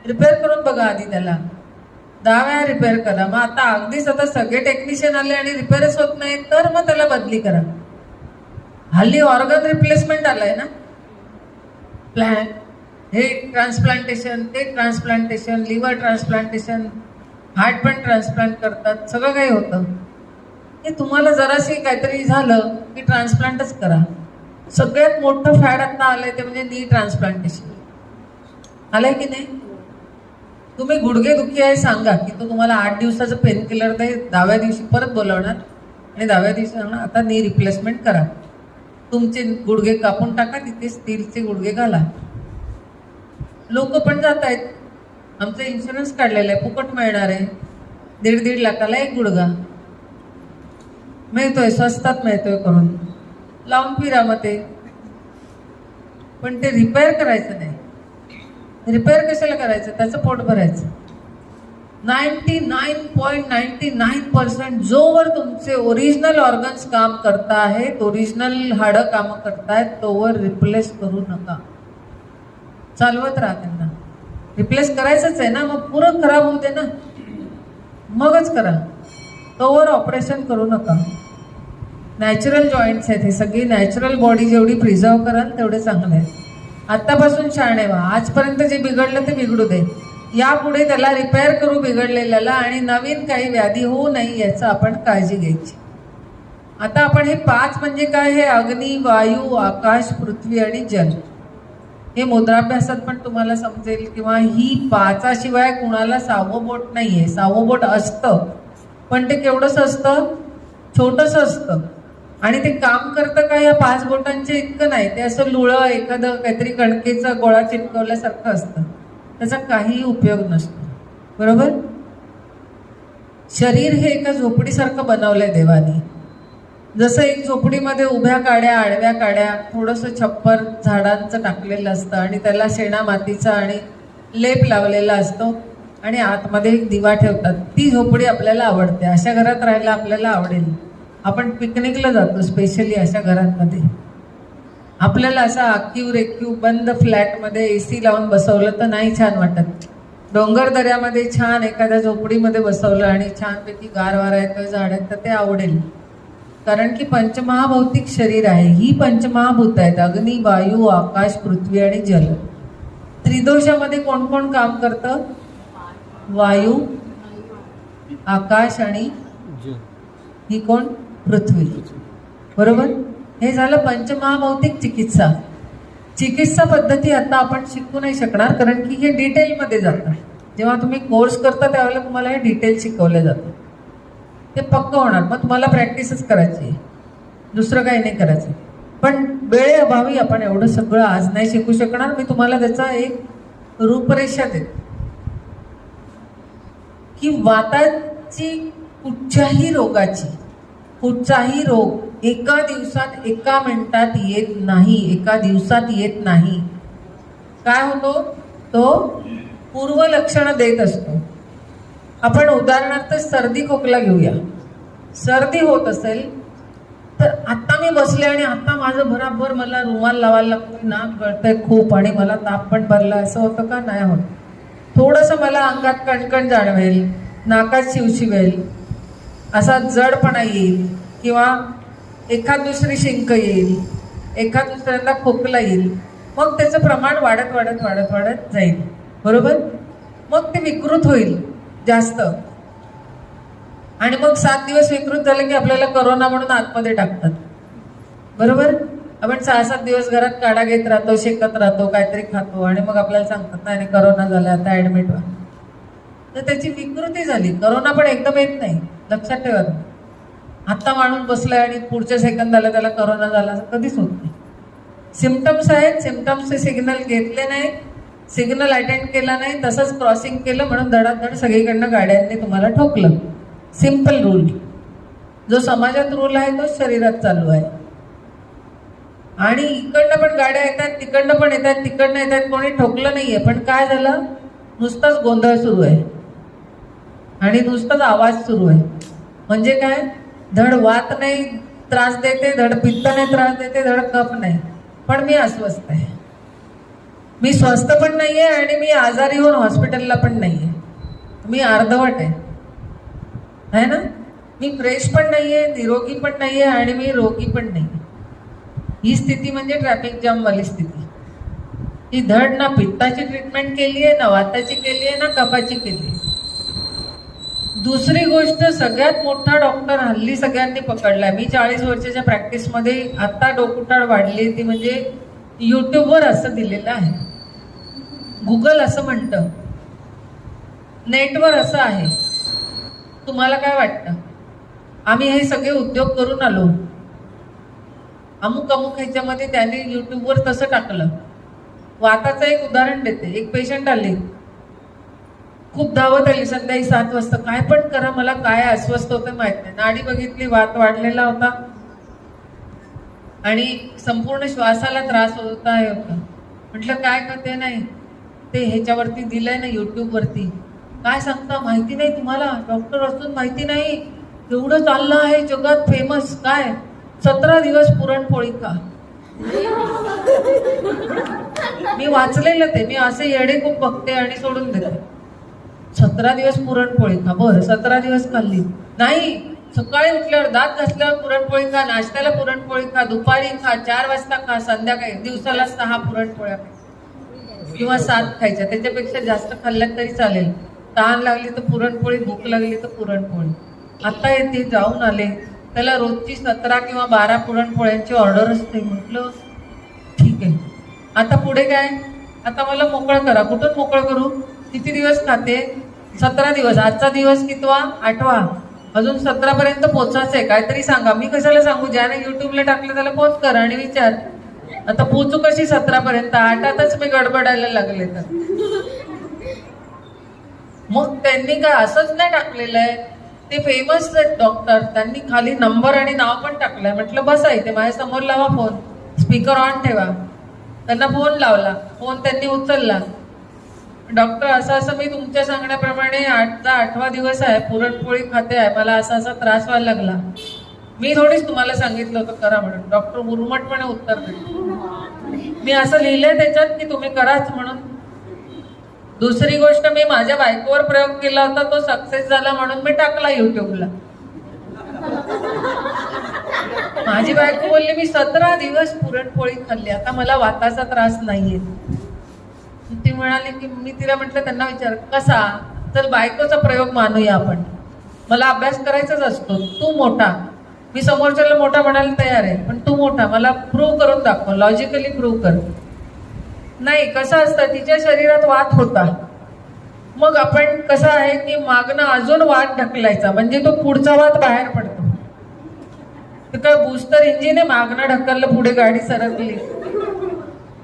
रिपेअर करून बघा आधी, त्याला 10 वेळा रिपेअर करा. मग आता सगळे टेक्निशियन आले आणि रिपेअरच होत नाही, तर मग त्याला बदली करा. हल्ली ऑर्गन रिप्लेसमेंट आलाय ना, प्लॅन, हे ट्रान्सप्लांटेशन, ते ट्रान्सप्लांटेशन, लिव्हर ट्रान्सप्लांटेशन, हार्ट पण ट्रान्सप्लांट करतात, सगळं काही होतं. हे तुम्हाला जराशी काहीतरी झालं की ट्रान्सप्लांटच करा. सगळ्यात मोठं फॅड आता आलंय ते म्हणजे नी ट्रान्सप्लांटेशन आलंय की नाही? तुम्ही गुडघे दुखी आहे सांगा की तो तुम्हाला 8 दिवसाचं पेन किलर दे, 10व्या दिवशी परत बोलावणार आणि 10व्या दिवशी सांगणार आता नी रिप्लेसमेंट करा, तुमचे गुडघे कापून टाका, तिथे स्टीलचे गुडघे घाला. लोक पण जात आहेत, आमचं इन्शुरन्स काढलेलं आहे, फुकट मिळणार आहे, 1.5 लाखाला 1 गुडघा मिळतोय, स्वस्तात मिळतोय, करून लावून फिरा. मग ते पण ते रिपेअर करायचं नाही. रिपेअर कशाला करायचं? त्याचं पोट भरायचं. 99.99% जोवर तुमचे ओरिजिनल ऑर्गन्स काम करता आहेत, ओरिजिनल हाडं काम करतायत, तोवर रिप्लेस करू नका. चालवत राहा त्यांना. रिप्लेस करायचंच आहे ना, मग पुरं खराब होऊ दे ना, मगच करा. तोवर ऑपरेशन करू नका. नॅचरल जॉईंट्स आहेत हे सगळी. नॅचरल बॉडी जेवढी प्रिझर्व कराल तेवढे चांगले आहे. आत्तापासून शहाणे व्हा. आजपर्यंत जे बिघडलं ते बिघडू दे. यापुढे त्याला रिपेअर करू बिघडलेल्याला, आणि नवीन काही व्याधी होऊ नये याचं आपण काळजी घ्यायची. आता आपण हे 5 म्हणजे काय? हे अग्नी, वायू, आकाश, पृथ्वी आणि जल. हे मुद्राभ्यासात पण तुम्हाला समजेल. किंवा ही 5शिवाय कुणाला 6वं बोट नाहीये. 6वं बोट असतं, पण ते केवढंसं असतं? छोटंसं असतं. आणि ते काम करतं का या 5 बोटांचे इतकं नाही. ते असं लुळं, एखादं काहीतरी कणकेचा गोळा चिटकवल्यासारखं असतं. त्याचा काही उपयोग नसतो. बरोबर? शरीर हे एका झोपडीसारखं बनवलंय देवाने. जसं एक झोपडीमध्ये उभ्या काड्या, आडव्या काड्या, थोडंसं छप्पर झाडांचं टाकलेलं असतं, आणि त्याला शेणा मातीचा आणि लेप लावलेला असतो, आणि आतमध्ये एक दिवा ठेवतात. ती झोपडी आपल्याला आवडते. अशा घरात राहायला आपल्याला आवडेल. आपण पिकनिकला जातो स्पेशली अशा घरांमध्ये. आपल्याला असा आखीव रेखीव बंद फ्लॅटमध्ये AC लावून बसवलं तर नाही छान वाटत. डोंगर दऱ्यामध्ये छान एखाद्या झोपडीमध्ये बसवलं आणि छानपैकी गार वारा येतोय, झाड आहेत, तर ते आवडेल. कारण की पंचमहाभौतिक शरीर आहे. ही पंचमहाभूत आहेत: अग्नी, वायू, आकाश, पृथ्वी आणि जल. त्रिदोषामध्ये कोण कोण काम करतं? वायू, आकाश आणि ही कोण? पृथ्वी. बरोबर? हे झालं पंचमहाभौतिक चिकित्सा. चिकित्सा पद्धती आता आपण शिकू नाही शकणार, कारण की हे डिटेलमध्ये जातं. जेव्हा तुम्ही कोर्स करता त्यावेळेला तुम्हाला हे डिटेल शिकवलं जातं. ते पक्क होणार. मग तुम्हाला प्रॅक्टिसच करायची, दुसरं काही नाही करायचं. पण वेळेअभावी आपण एवढं सगळं आज नाही शिकू शकणार. मी तुम्हाला त्याचा एक रूपरेषा देते की वाताची कुठच्याही रोगाची, कुठचाही रोग एका दिवसात, एका मिनिटात येत नाही. एका दिवसात येत नाही. काय होतो? तो पूर्वलक्षणं देत असतो. आपण उदाहरणार्थ सर्दी खोकला घेऊया. सर्दी होत असेल तर आता मी बसले आणि आता माझं भराभर मला रुमाल लावायला लागतोय, नाक गळतंय खूप, आणि मला ताप पण भरला, असं होतं का? नाही होत. थोडंसं मला अंगात कणकण जाणवेल, नाकात शिवशिवेल, असा जडपणा येईल, किंवा एखाद दुसरी शिंक येईल, एखाद दुसऱ्यांदा खोकला येईल. मग त्याचं प्रमाण वाढत वाढत वाढत वाढत जाईल. बरोबर? मग ते विकृत होईल जास्त, आणि मग 7 दिवस विकृत झाले की आपल्याला करोना म्हणून आतमध्ये टाकतात. बरोबर? आपण 6-7 दिवस घरात काढा घेत राहतो, शेकत राहतो, काहीतरी खातो, आणि मग आपल्याला सांगतात नाही करोना झाला, आता ऍडमिट व्हा. तर त्याची विकृती झाली. करोना पण एकदम येत नाही, लक्षात ठेवा. आता माणूस बसलाय आणि पुढच्या सेकंदाला त्याला करोना झाला, असं कधीच होत नाही. सिम्पटम्स आहेत, सिम्पटम्सचे सिग्नल घेतले नाही, सिग्नल अटेंड केला नाही, तसंच क्रॉसिंग केलं म्हणून धडाधड सगळीकडनं गाड्यांनी तुम्हाला ठोकलं. Simple rule. जो समाजात रूल आहे तो शरीरात चालू आहे. आणि इकडनं पण गाड्या येतात, तिकडनं पण येतात, तिकडनं येतात, कोणी ठोकलं नाहीये, पण काय झालं? नुसताच गोंधळ सुरू आहे आणि नुसताच आवाज सुरू आहे. म्हणजे काय? धड वात नाही त्रास देते, धड पित्त नाही त्रास देते, धड कफ नाही, पण मी अस्वस्थ आहे. मी स्वस्थ पण नाहीये आणि मी आजारी होऊन हॉस्पिटलला पण नाहीये. मी अर्धवट आहे ना? मी फ्रेश पण नाहीये, निरोगी पण नाहीये, आणि मी रोगी पण नाहीये. ही स्थिती म्हणजे ट्रॅफिक जाम वाली स्थिती. ही धड ना पित्ताची ट्रीटमेंट केली आहे, ना वाताची केली आहे, ना कफाची केली आहे. दुसरी गोष्ट, सगळ्यात मोठा डॉक्टर हल्ली सगळ्यांनी पकडलाय. मी 40 वर्षाच्या प्रॅक्टिसमध्ये आता डोकुटाळ वाढली ती म्हणजे युट्यूबवर असं दिलेलं आहे, गुगल असं म्हणतं, नेटवर असं आहे. तुम्हाला काय वाटतं? आम्ही हे सगळे उद्योग करून आलो. अमुक अमुक ह्याच्यामध्ये त्याने युट्यूबवर तसं टाकलं. वाताचं एक उदाहरण देते. एक पेशंट आले, खूप धावत आली संध्याकाळी 7 वाजता. काय पण करा, मला काय अस्वस्थ होतं माहित नाही. नाडी बघितली, वात वाढलेला होता. आणि संपूर्ण श्वासाला त्रास होता हे होता. म्हटलं काय करते नाही ते ह्याच्यावरती दिलंय ना युट्यूबवरती, काय सांगता माहिती नाही तुम्हाला, डॉक्टर असून माहिती नाही, एवढं चाललं आहे जगात फेमस, काय 17 दिवस पुरणपोळी खा. मी वाचलेलं ते, मी असे येडे खूप बघते आणि सोडून देते. 17 दिवस पुरणपोळी खा. बरं 17 दिवस खाल्ली नाही, सकाळी उठल्यावर दात घासल्यावर पुरणपोळी खा, नाश्त्याला पुरणपोळी खा, दुपारी खा, 4 वाजता खा, संध्याकाळी, दिवसाला 6 पुरणपोळ्या किंवा 7 खायच्या, त्याच्यापेक्षा जास्त खाल्ल्यात तरी चालेल. तहान लागली तर पुरणपोळी, भूक लागली तर पुरणपोळी. आता येते जाऊन आले, त्याला रोजची 17 किंवा 12 पुरणपोळ्यांची ऑर्डर असते. म्हटलं ठीक आहे, आता पुढे काय, आता मला मोकळं करा. कुठून मोकळं करू, किती दिवस खाते, 17 दिवस, आजचा दिवस कितवा, 8वा, अजून 17 पर्यंत पोचायचंय, काहीतरी सांगा. मी कशाला सांगू, ज्याने युट्यूबला टाकलं त्याला पोच कर आणि विचार. आता पोचू कशी 17 पर्यंत, 8तच मी गडबडायला लागले. तर मग त्यांनी काय असंच नाही टाकलेलं आहे, ते फेमस आहेत डॉक्टर, त्यांनी खाली नंबर आणि नाव पण टाकलंय. म्हटलं बसा इथे माझ्या समोर, लावा फोन, स्पीकर ऑन ठेवा. त्यांना फोन लावला, फोन त्यांनी उचलला. डॉक्टर असं असं मी तुमच्या सांगण्याप्रमाणे 8वा दिवस आहे, पुरणपोळी खाते आहे, मला असा असा त्रास व्हायला लागला. मी थोडीच तुम्हाला सांगितलं होतं करा म्हणून. डॉक्टर उर्मटपणे उत्तर दिले, मी असं लिहिलंय त्याच्यात की तुम्ही कराच म्हणून. दुसरी गोष्ट, मी माझ्या बायकोवर प्रयोग केला होता, तो सक्सेस झाला म्हणून मी टाकला युट्यूबला. माझी बायको बोलली मी 17 दिवस पुरणपोळी खाल्ली, आता मला वाताचा त्रास नाहीये. ती म्हणाली की, मी तिला म्हटलं त्यांना विचार कसा, तर बायकोचा प्रयोग मानूया आपण, मला अभ्यास करायचाच असतो, तू मोठा, मी समोरच्याला मोठा म्हणायला तयार आहे, पण तू मोठा, मला प्रूव्ह करून दाखव, लॉजिकली प्रूव्ह कर. नाही, कसं असतं, तिच्या शरीरात वात होता, मग आपण कसं आहे की मागणं अजून वात ढकलायचा, म्हणजे तो पुढचा वात बाहेर पडतो. ते काय बूस्टर इंजिन आहे, मागणं ढकललं पुढे गाडी सरकली.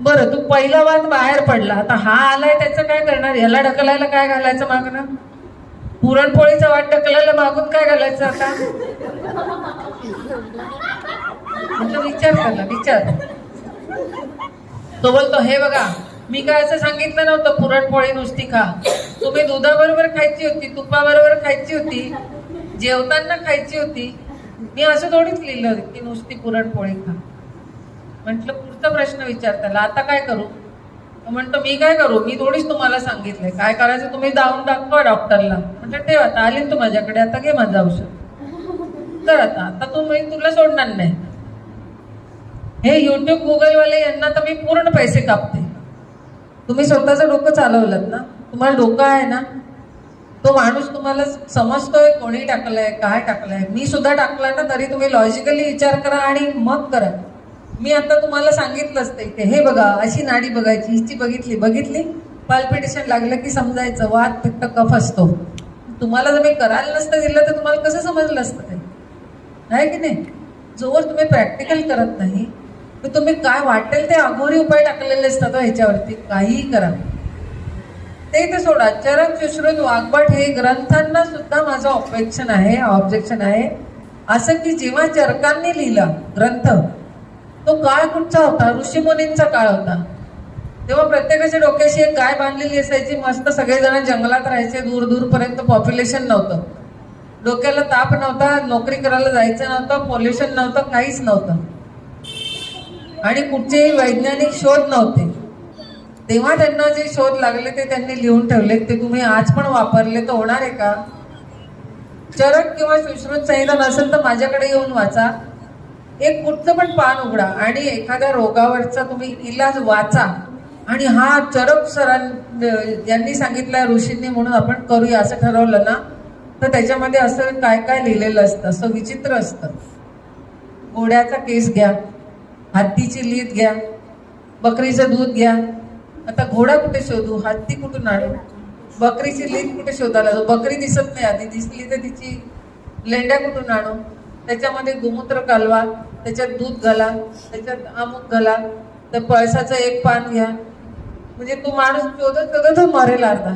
बरं, तू पहिला वाद बाहेर पडला, आता हा आलाय त्याचं काय करणार, ह्याला ढकलायला काय घालायचं मागणं, पुरणपोळीचा वाद ढकलायला मागून काय घालायचं. आता म्हटलं विचार करला, विचार. तो बोलतो हे बघा, मी काय असं सांगितलं नव्हतं पुरणपोळी नुसती खा, तुम्ही दुधाबरोबर खायची होती, तुपाबरोबर खायची होती, जेवताना खायची होती, मी असं थोडीच लिहिलं की नुसती पुरणपोळी खा. म्हटलं पुढचा प्रश्न विचार त्याला, आता काय करू. म्हणतो मी काय करू, मी थोडीच तुम्हाला सांगितलंय, काय करायचं तुम्ही जाऊन दाखवा डॉक्टरला. म्हटलं ठेव, आता आली तू माझ्याकडे, आता घे माझं औषध तर आता तू, मी तुला सोडणार नाही. हे युट्यूब गुगलवाले यांना तर मी पूर्ण पैसे कापते. तुम्ही स्वतःचं डोकं चालवलं ना, तुम्हाला डोकं आहे ना, तो माणूस तुम्हाला समजतोय कोणी टाकलाय, काय टाकलाय. मी सुद्धा टाकला ना, तरी तुम्ही लॉजिकली विचार करा आणि मग करा. मी आता तुम्हाला सांगितलंच ते, हे बघा अशी नाडी बघायची, हिची बघितली पाल्पिटेशन लागलं की समजायचं वात पित्त कफ असतो. तुम्हाला जर मी करायला नसतं दिलं तर तुम्हाला कसं समजलं असतं ते, आहे की नाही. जोवर तुम्ही प्रॅक्टिकल करत नाही तर तुम्ही काय वाटेल ते अघोरी उपाय टाकलेले असतात ह्याच्यावरती, काहीही करा. ते तर सोडा, चरक सुश्रुत वाग्भट हे ग्रंथांना सुद्धा माझं ऑब्जेक्शन आहे. असं की जेव्हा चरकांनी लिहिला ग्रंथ, तो काळ कुठचा होता, ऋषीमुनींचा काळ होता. तेव्हा प्रत्येकाच्या डोक्याशी एक गाय बांधलेली असायची, मस्त सगळेजण जंगलात राहायचे, दूर दूरपर्यंत पॉप्युलेशन नव्हतं, डोक्याला ताप नव्हता, नोकरी करायला जायचं नव्हतं, पॉल्युशन नव्हतं, काहीच नव्हतं, आणि कुठचेही वैज्ञानिक शोध नव्हते. तेव्हा त्यांना जे शोध लागले ते त्यांनी लिहून ठेवले, ते तुम्ही आज पण वापरले तर होणार आहे का. चरक किंवा सुश्रुत संहिता नसेल तर माझ्याकडे येऊन वाचा, एक कुठचं पण पान उघडा आणि एखाद्या रोगावरचा तुम्ही इलाज वाचा, आणि हा चरक यांनी सांगितलं ऋषींनी म्हणून आपण करूया असं ठरवलं ना, तर त्याच्यामध्ये असं काय काय लिहिलेलं असतं, असं विचित्र असतं. घोड्याचा केस घ्या, हत्तीची लीद घ्या, बकरीचं दूध घ्या. आता घोडा कुठे शोधू, हत्ती कुठून आणू, बकरीची लीद कुठे शोधायला जाऊ, बकरी दिसत नाही, आधी दिसली तर तिची लेंड्या कुठून आणू, त्याच्यामध्ये गोमूत्र कालवा, त्याच्यात दूध घाला, त्याच्यात अमुक घाला, तर पळसाचं एक पान घ्या, म्हणजे तो माणूस शोधत तो मरेल अर्धा.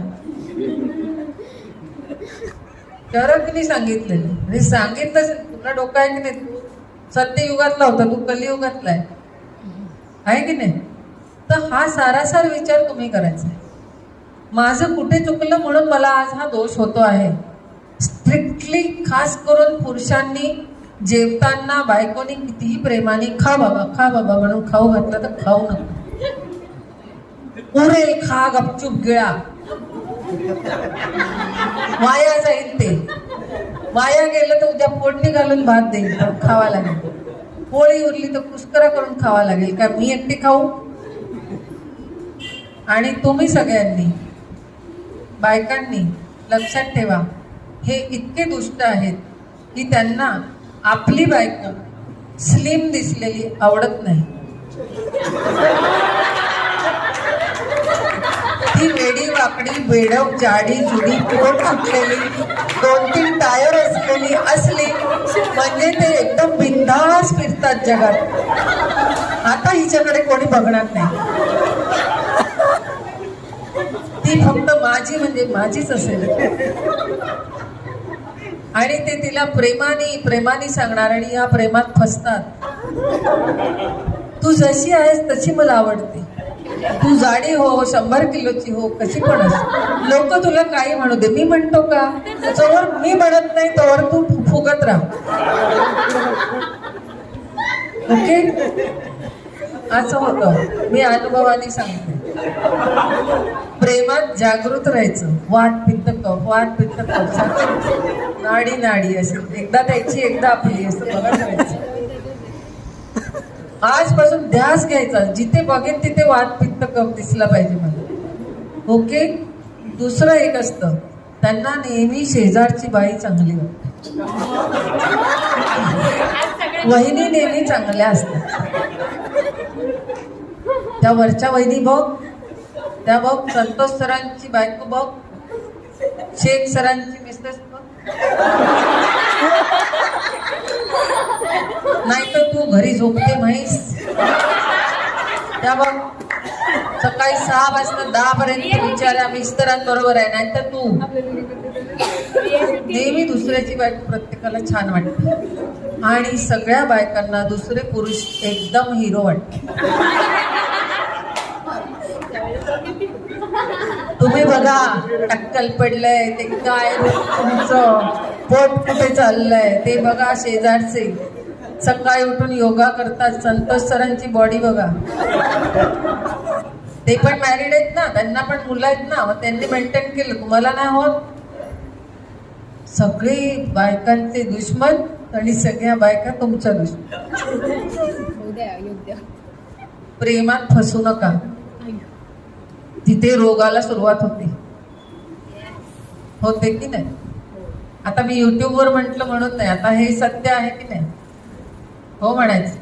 चरकनी सांगितलेलं, म्हणजे सांगितलं, तुला डोकं आहे की नाही, सत्ययुगातला होता, तू कलियुगातला आहे की नाही? तर हा सारासार विचार तुम्ही करायचा आहे. माझं कुठे चुकलं म्हणून मला आज हा दोष होतो आहे. स्ट्रिक्टली खास करून पुरुषांनी जेवताना बायकोनी कितीही प्रेमाने खा बाबा म्हणून खाऊ घातलं तर खाऊ नको. उरेल खा गपचूप गिळा, वाया जाईल ते. वाया गेलं तर उद्या फोडणी घालून भात देईल, खावा लागेल. पोळी उरली तर कुस्करा करून खावा लागेल. काय मी एकटी खाऊ? आणि तुम्ही सगळ्यांनी बायकांनी लक्षात ठेवा, हे इतके दुष्ट आहेत की त्यांना आपली बायको स्लिम दिसलेली आवडत नाही. ती वेडी वाकडी बेडक जाडी जुडी पोट फुटलेली 2-3 टायर असलेली असली म्हणजे ते एकदम बिनधास्त फिरतात जगात. आता हिच्याकडे कोणी बघणार नाही. ती फक्त माझी म्हणजे माझीच असेल. आणि ते तिला प्रेमाने सांगणार आणि या प्रेमात फसतात. तू जशी आहेस तशी मला आवडते. तू जाडी हो, 100 किलोची हो, कशी पण अस. लोक तुला काही म्हणू दे, मी म्हणतो का? जोवर मी म्हणत नाही तोवर तू फुगत राहा. ओके? असं होतं. मी अनुभवाने सांगते. प्रेमात जागृत राहायचं. वात पित्त कफ नाडी असे एकदा त्याची एकदा आपली असं बघत राहायचं. आजपासून ध्यास घ्यायचा. जिथे बघेन तिथे वात पित्त कफ दिसला पाहिजे मला. ओके? दुसरं एक असतं, त्यांना नेहमी शेजारची बाई चांगली वाटते. वहिनी नेहमी चांगल्या असतात. त्या वरच्या वहिनी बघ, त्या बघ, संतोष सरांची बायको बघ, शेख सरांची मिसेस बघ. नाही तर तू घरी झोपते म्हैस, त्या बघ सकाळी 6 वाजता 10 पर्यंत विचारा मिस्टरांबरोबर आहे. नाही तर तू नेहमी दुसऱ्याची बायको प्रत्येकाला छान वाटते. आणि सगळ्या बायकांना दुसरे पुरुष एकदम हिरो वाटते. तुम्ही बघा, टक्कल पडलंय ते काय, तुमचं पोट कुठे चाललंय ते बघा. शेजारचे सकाळी उठून योगा करतात. संतोष सरांची बॉडी बघा. ते पण मॅरिड आहेत ना, त्यांना पण मुलं आहेत ना, मग त्यांनी मेंटेन केलं. तुम्हाला नाही होत? सगळे बायकांचे दुश्मन आणि सगळ्या बायका तुमच्या दुश्मन. प्रेमात फसू नका. तिथे रोगाला सुरुवात होते की नाही? आता मी युट्यूबवर म्हटलं म्हणून नाही, आता हे सत्य आहे की नाही? हो म्हणायचं,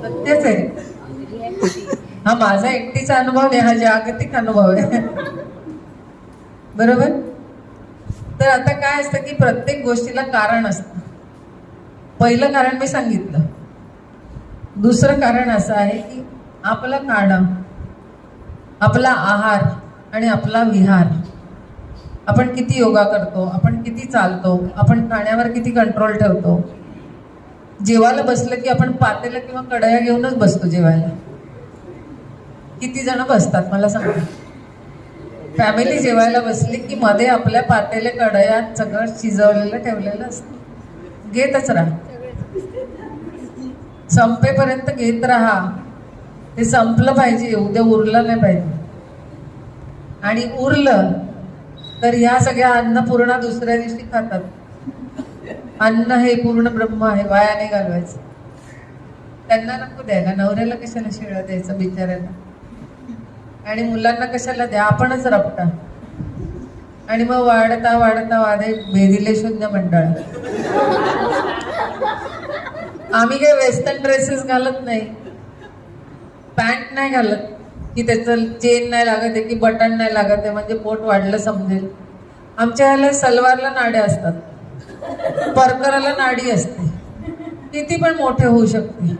सत्यच आहे. हा माझा एकटीचा अनुभव नाही, हा जागतिक अनुभव आहे. बरोबर? तर आता काय असतं की प्रत्येक गोष्टीला कारण असतं. पहिलं कारण मी सांगितलं. दुसरं कारण असं आहे की आपलं खाणं, आपला आहार आणि आपला विहार. आपण किती योगा करतो, आपण किती चालतो, आपण खाण्यावर किती कंट्रोल ठेवतो. जेवायला बसलं की आपण पातेलं किंवा कढया घेऊनच बसतो जेवायला. किती जण बसतात मला सांगा? फॅमिली जेवायला बसली की मध्ये आपल्या पातेले कढयात सगळं शिजवलेलं ठेवलेलं असतं. घेतच राहा, संपेपर्यंत घेत राहा. ते संपलं पाहिजे, उद्या उरलं नाही पाहिजे. आणि उरलं तर ह्या सगळ्या अन्नपूर्णा दुसऱ्या दिवशी खातात. अन्न हे पूर्ण ब्रह्म आहे, वाया नाही घालवायचं. त्यांना नको द्यायला, नवऱ्याला कशाला शिळा द्यायचं बिचाऱ्याला, आणि मुलांना कशाला द्या, आपणच रपटा. आणि मग वाढता वाढे भेदिले शून्य मंडळ. आम्ही काही वेस्टर्न ड्रेसेस घालत नाही, पॅन्ट नाही घालत की त्याचं चेन नाही लागत आहे की बटन नाही लागत आहे म्हणजे पोट वाढलं समजेल. आमच्या ह्याला सलवारला नाड्या असतात, परकराला नाडी असते, किती पण मोठे होऊ शकते.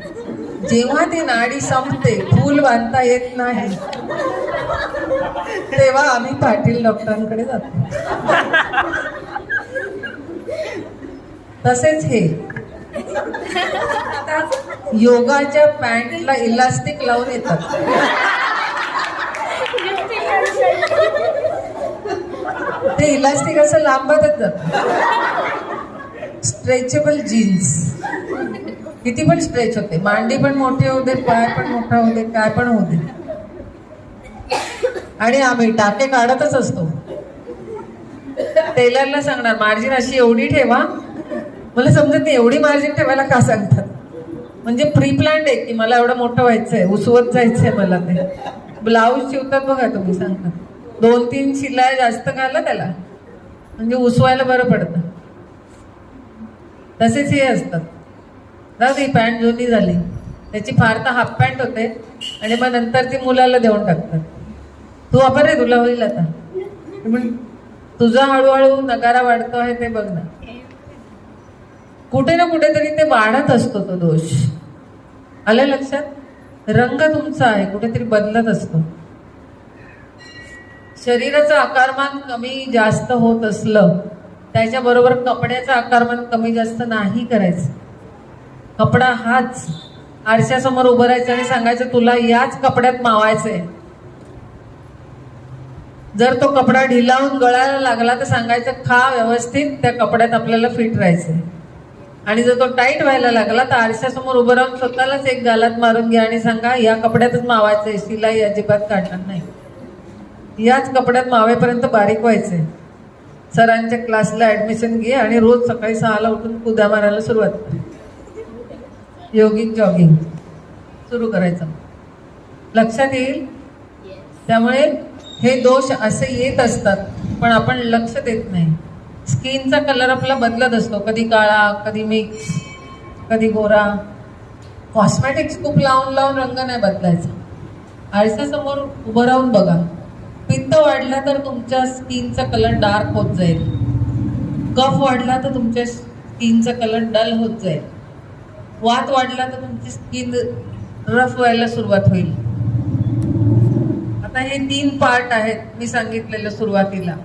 जेव्हा ती नाडी संपते, फूल बांधता येत नाही, तेव्हा आम्ही पाटील डॉक्टरांकडे जातो. तसेच हे योगाच्या पॅन्टला इलास्टिक लावून येतात. ते इलास्टिक असं लांबतच जात. स्ट्रेचेबल जीन्स किती पण स्ट्रेच होते, मांडी पण मोठे होऊ दे, पाय पण मोठा होऊ दे, काय पण होऊ दे. आणि आम्ही टाके काढतच असतो. टेलरला सांगणार मार्जिन अशी एवढी ठेवा. मला समजत नाही एवढी मार्जिन ठेवायला का सांगतात. म्हणजे प्री प्लॅन्ड आहे की मला एवढं मोठं व्हायचंय, उसवत जायचंय मला. ते ब्लाऊज शिवतात बघा तुम्ही, सांगतात 2-3 शिलाई जास्त घाला त्याला, म्हणजे उसवायला बरं पडतं. तसेच हे असतात. जाऊ दे, पॅन्ट जुनी झाली, त्याची फार तर हाफ पॅन्ट होते आणि मग नंतर ती मुलाला देऊन टाकतात. तू वापर रे, तुला होईल आता. तुझा हळूहळू नगारा वाढतो आहे ते बघ ना. कुठे ना कुठेतरी ते वाढत असतो तो दोष. आलं लक्षात? रंग तुमचा आहे, कुठेतरी बदलत असतो. शरीराचं आकारमान कमी जास्त होत असलं त्याच्याबरोबर कपड्याचं आकारमान कमी जास्त नाही करायचं. कपडा हाच. आरशासमोर उभं राहायचं आणि सांगायचं तुला याच कपड्यात मावायचंय. जर तो कपडा ढिलावून गळायला लागला तर सांगायचं खा व्यवस्थित, त्या कपड्यात आपल्याला फिट राहायचंय. आणि जर तो टाईट व्हायला लागला तर आरशासमोर उभं राहून स्वतःलाच एक गालात मारून घ्या आणि सांगा या कपड्यातच मावायचंय, शिलाई अजिबात काढणार नाही. याच कपड्यात मावेपर्यंत बारीक व्हायचंय. सरांच्या क्लासला ऍडमिशन घे आणि रोज सकाळी 6ला उठून कुद्या मारायला सुरुवात कर. योगिक जॉगिंग सुरू करायचं. लक्षात येईल? त्यामुळे हे दोष असे येत असतात पण आपण लक्ष देत नाही. स्किनचा कलर आपला बदलत असतो, कधी काळा, कधी मिक्स, कधी गोरा. कॉस्मेटिक्स खूप लावून लावून रंग नाही बदलायचा. आरशासमोर उभं राहून बघा. पित्त वाढला तर तुमच्या स्किनचा कलर डार्क होत जाईल. कफ वाढला तर तुमच्या स्किनचा कलर डल होत जाईल. वात वाढला तर तुमची स्किन रफ व्हायला सुरुवात होईल. आता हे 3 पार्ट आहेत मी सांगितलेलं सुरुवातीला.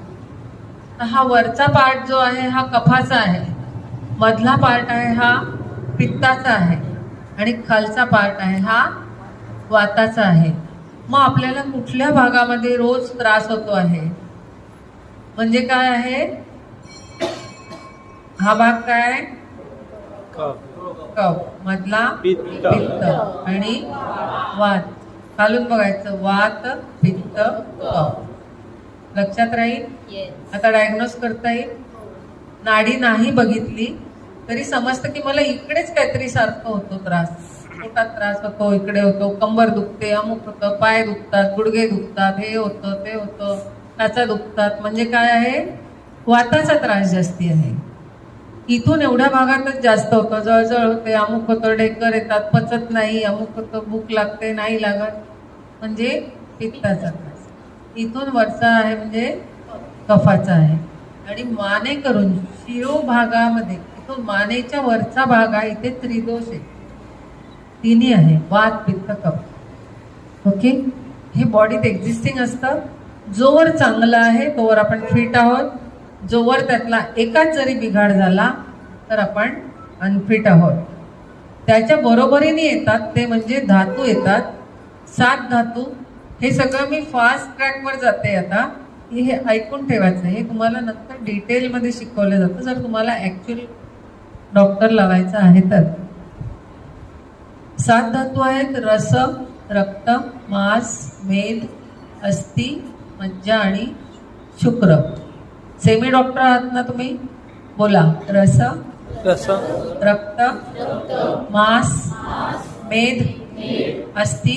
हा वरचा पार्ट जो आहे हा कफाचा आहे, मधला पार्ट आहे हा पित्ताचा आहे आणि खालचा पार्ट आहे हा वाताचा आहे. मग आपल्याला कुठल्या भागामध्ये रोज त्रास होतो आहे? म्हणजे काय आहे? हा भाग काय? कफ. मधला पित्त आणि वात. खालून बघायचं वात, पित्त, कफ. लक्षात राहील? आता डायग्नोज करता येईल. नाडी नाही बघितली तरी समजतं की मला इकडेच काहीतरी सारखं होतो त्रास. पोटात त्रास होतो, इकडे होतो, कंबर दुखते, अमुक होतं, पाय दुखतात, गुडघे दुखतात, हे होतं, ते होतं, टाचा दुखतात. म्हणजे काय आहे? वाताचा त्रास जास्ती आहे. इथून एवढ्या भागातच जास्त होतं, जळजळ होते, अमुक होतं, ढेकर येतात, पचत नाही, अमुक होतं, भूक लागते, नाही लागत, म्हणजे पित्ताचा त्रास. इथून वरचा आहे म्हणजे कफाचा आहे. आणि माने करून शिरोभागामध्ये इथून मानेच्या वरचा भाग आहे, इथे त्रिदोष आहे. तिन्ही आहे, वात, पित्त, कफ. ओके, हे बॉडीत एक्झिस्टिंग असतं. जोवर चांगलं आहे तोवर आपण फिट आहोत. जोवर त्यातला एकाच जरी बिघाड झाला तर आपण अनफिट आहोत. त्याच्या बरोबरीने येतात ते म्हणजे धातू येतात, 7 धातू. हे सगळं मी फास्ट ट्रॅकवर जाते आता. हे ऐकून ठेवायचं, हे तुम्हाला नंतर डिटेलमध्ये शिकवलं जातं जर तुम्हाला ऍक्च्युअल डॉक्टर लावायचं आहे तर. 7 धातू आहेत: रस, रक्त, मांस, मेद, अस्थि, मज्जा आणि शुक्र. सेमी डॉक्टर आहात ना तुम्ही? बोला. रस, रक्त, मांस, मेद, अस्थि,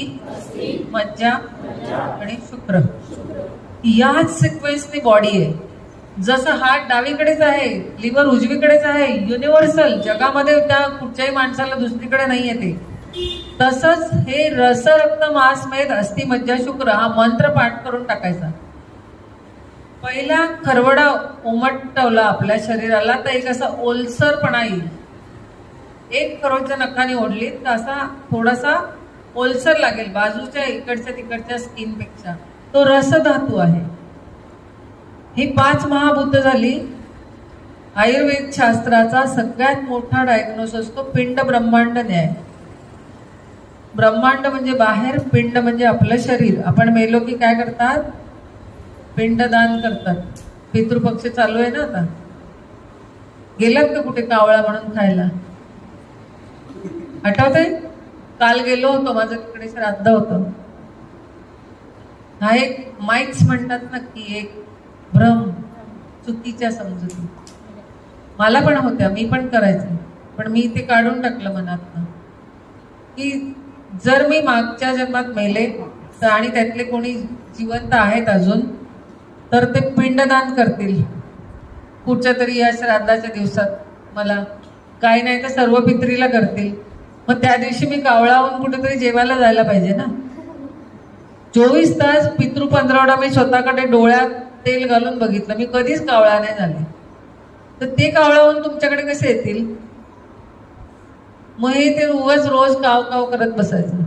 मज्जा आणि शुक्र. याच सिक्वेन्सनी बॉडी आहे. जसं हार्ट डावीकडेच आहे, लिव्हर उजवीकडेच आहे, युनिव्हर्सल, जगामध्ये त्या कुठच्याही माणसाला दुसरीकडे नाही येते. तसंच हे रस, रक्त, मांस, मेद, अस्थि, मज्जा, शुक्र हा मंत्र पाठ करून टाकायचा. पहिला खरवडा उमटवला आपल्या शरीराला तर एक असा ओलसरपणा येईल. एक खरोच्या नखाने ओढली तर असा थोडासा ओलसर लागेल बाजूच्या इकडच्या तिकडच्या स्किन पेक्षा. तो रसधातू आहे. ही 5 महाभूत झाली. आयुर्वेद शास्त्राचा सगळ्यात मोठा डायग्नोसिस तो पिंड ब्रह्मांड न्याय. ब्रह्मांड म्हणजे बाहेर, पिंड म्हणजे आपलं शरीर. आपण मेलो की काय करतात? पिंडदान करतात. पितृपक्ष चालू आहे ना आता. गेलात का कुठे कावळा म्हणून खायला? आठवतंय? काल गेलो होतो, माझं तिकडे श्राद्ध होतं. हा एक माइट्स म्हणतात ना की एक भ्रम, चुकीच्या समजुती मला पण होत्या, मी पण करायचे, पण मी ते काढून टाकलं मनातनं की जर मी मागच्या जन्मात मेले तर आणि त्यातले कोणी जिवंत आहेत अजून तर ते पिंडदान करतील कुठच्या तरी या श्राद्धाच्या दिवसात मला, काही नाही तर सर्व पित्रीला करतील. मग त्या दिवशी मी कावळाहून कुठेतरी जेवायला जायला पाहिजे ना. 24 तास पितृ पंधरवडा मी स्वतःकडे डोळ्यात तेल घालून बघितलं, मी कधीच कावळा नाही झाले. तर ते कावळाहून तुमच्याकडे कसे येतील? मग हे ते उगाच रोज काव काव करत बसायचं.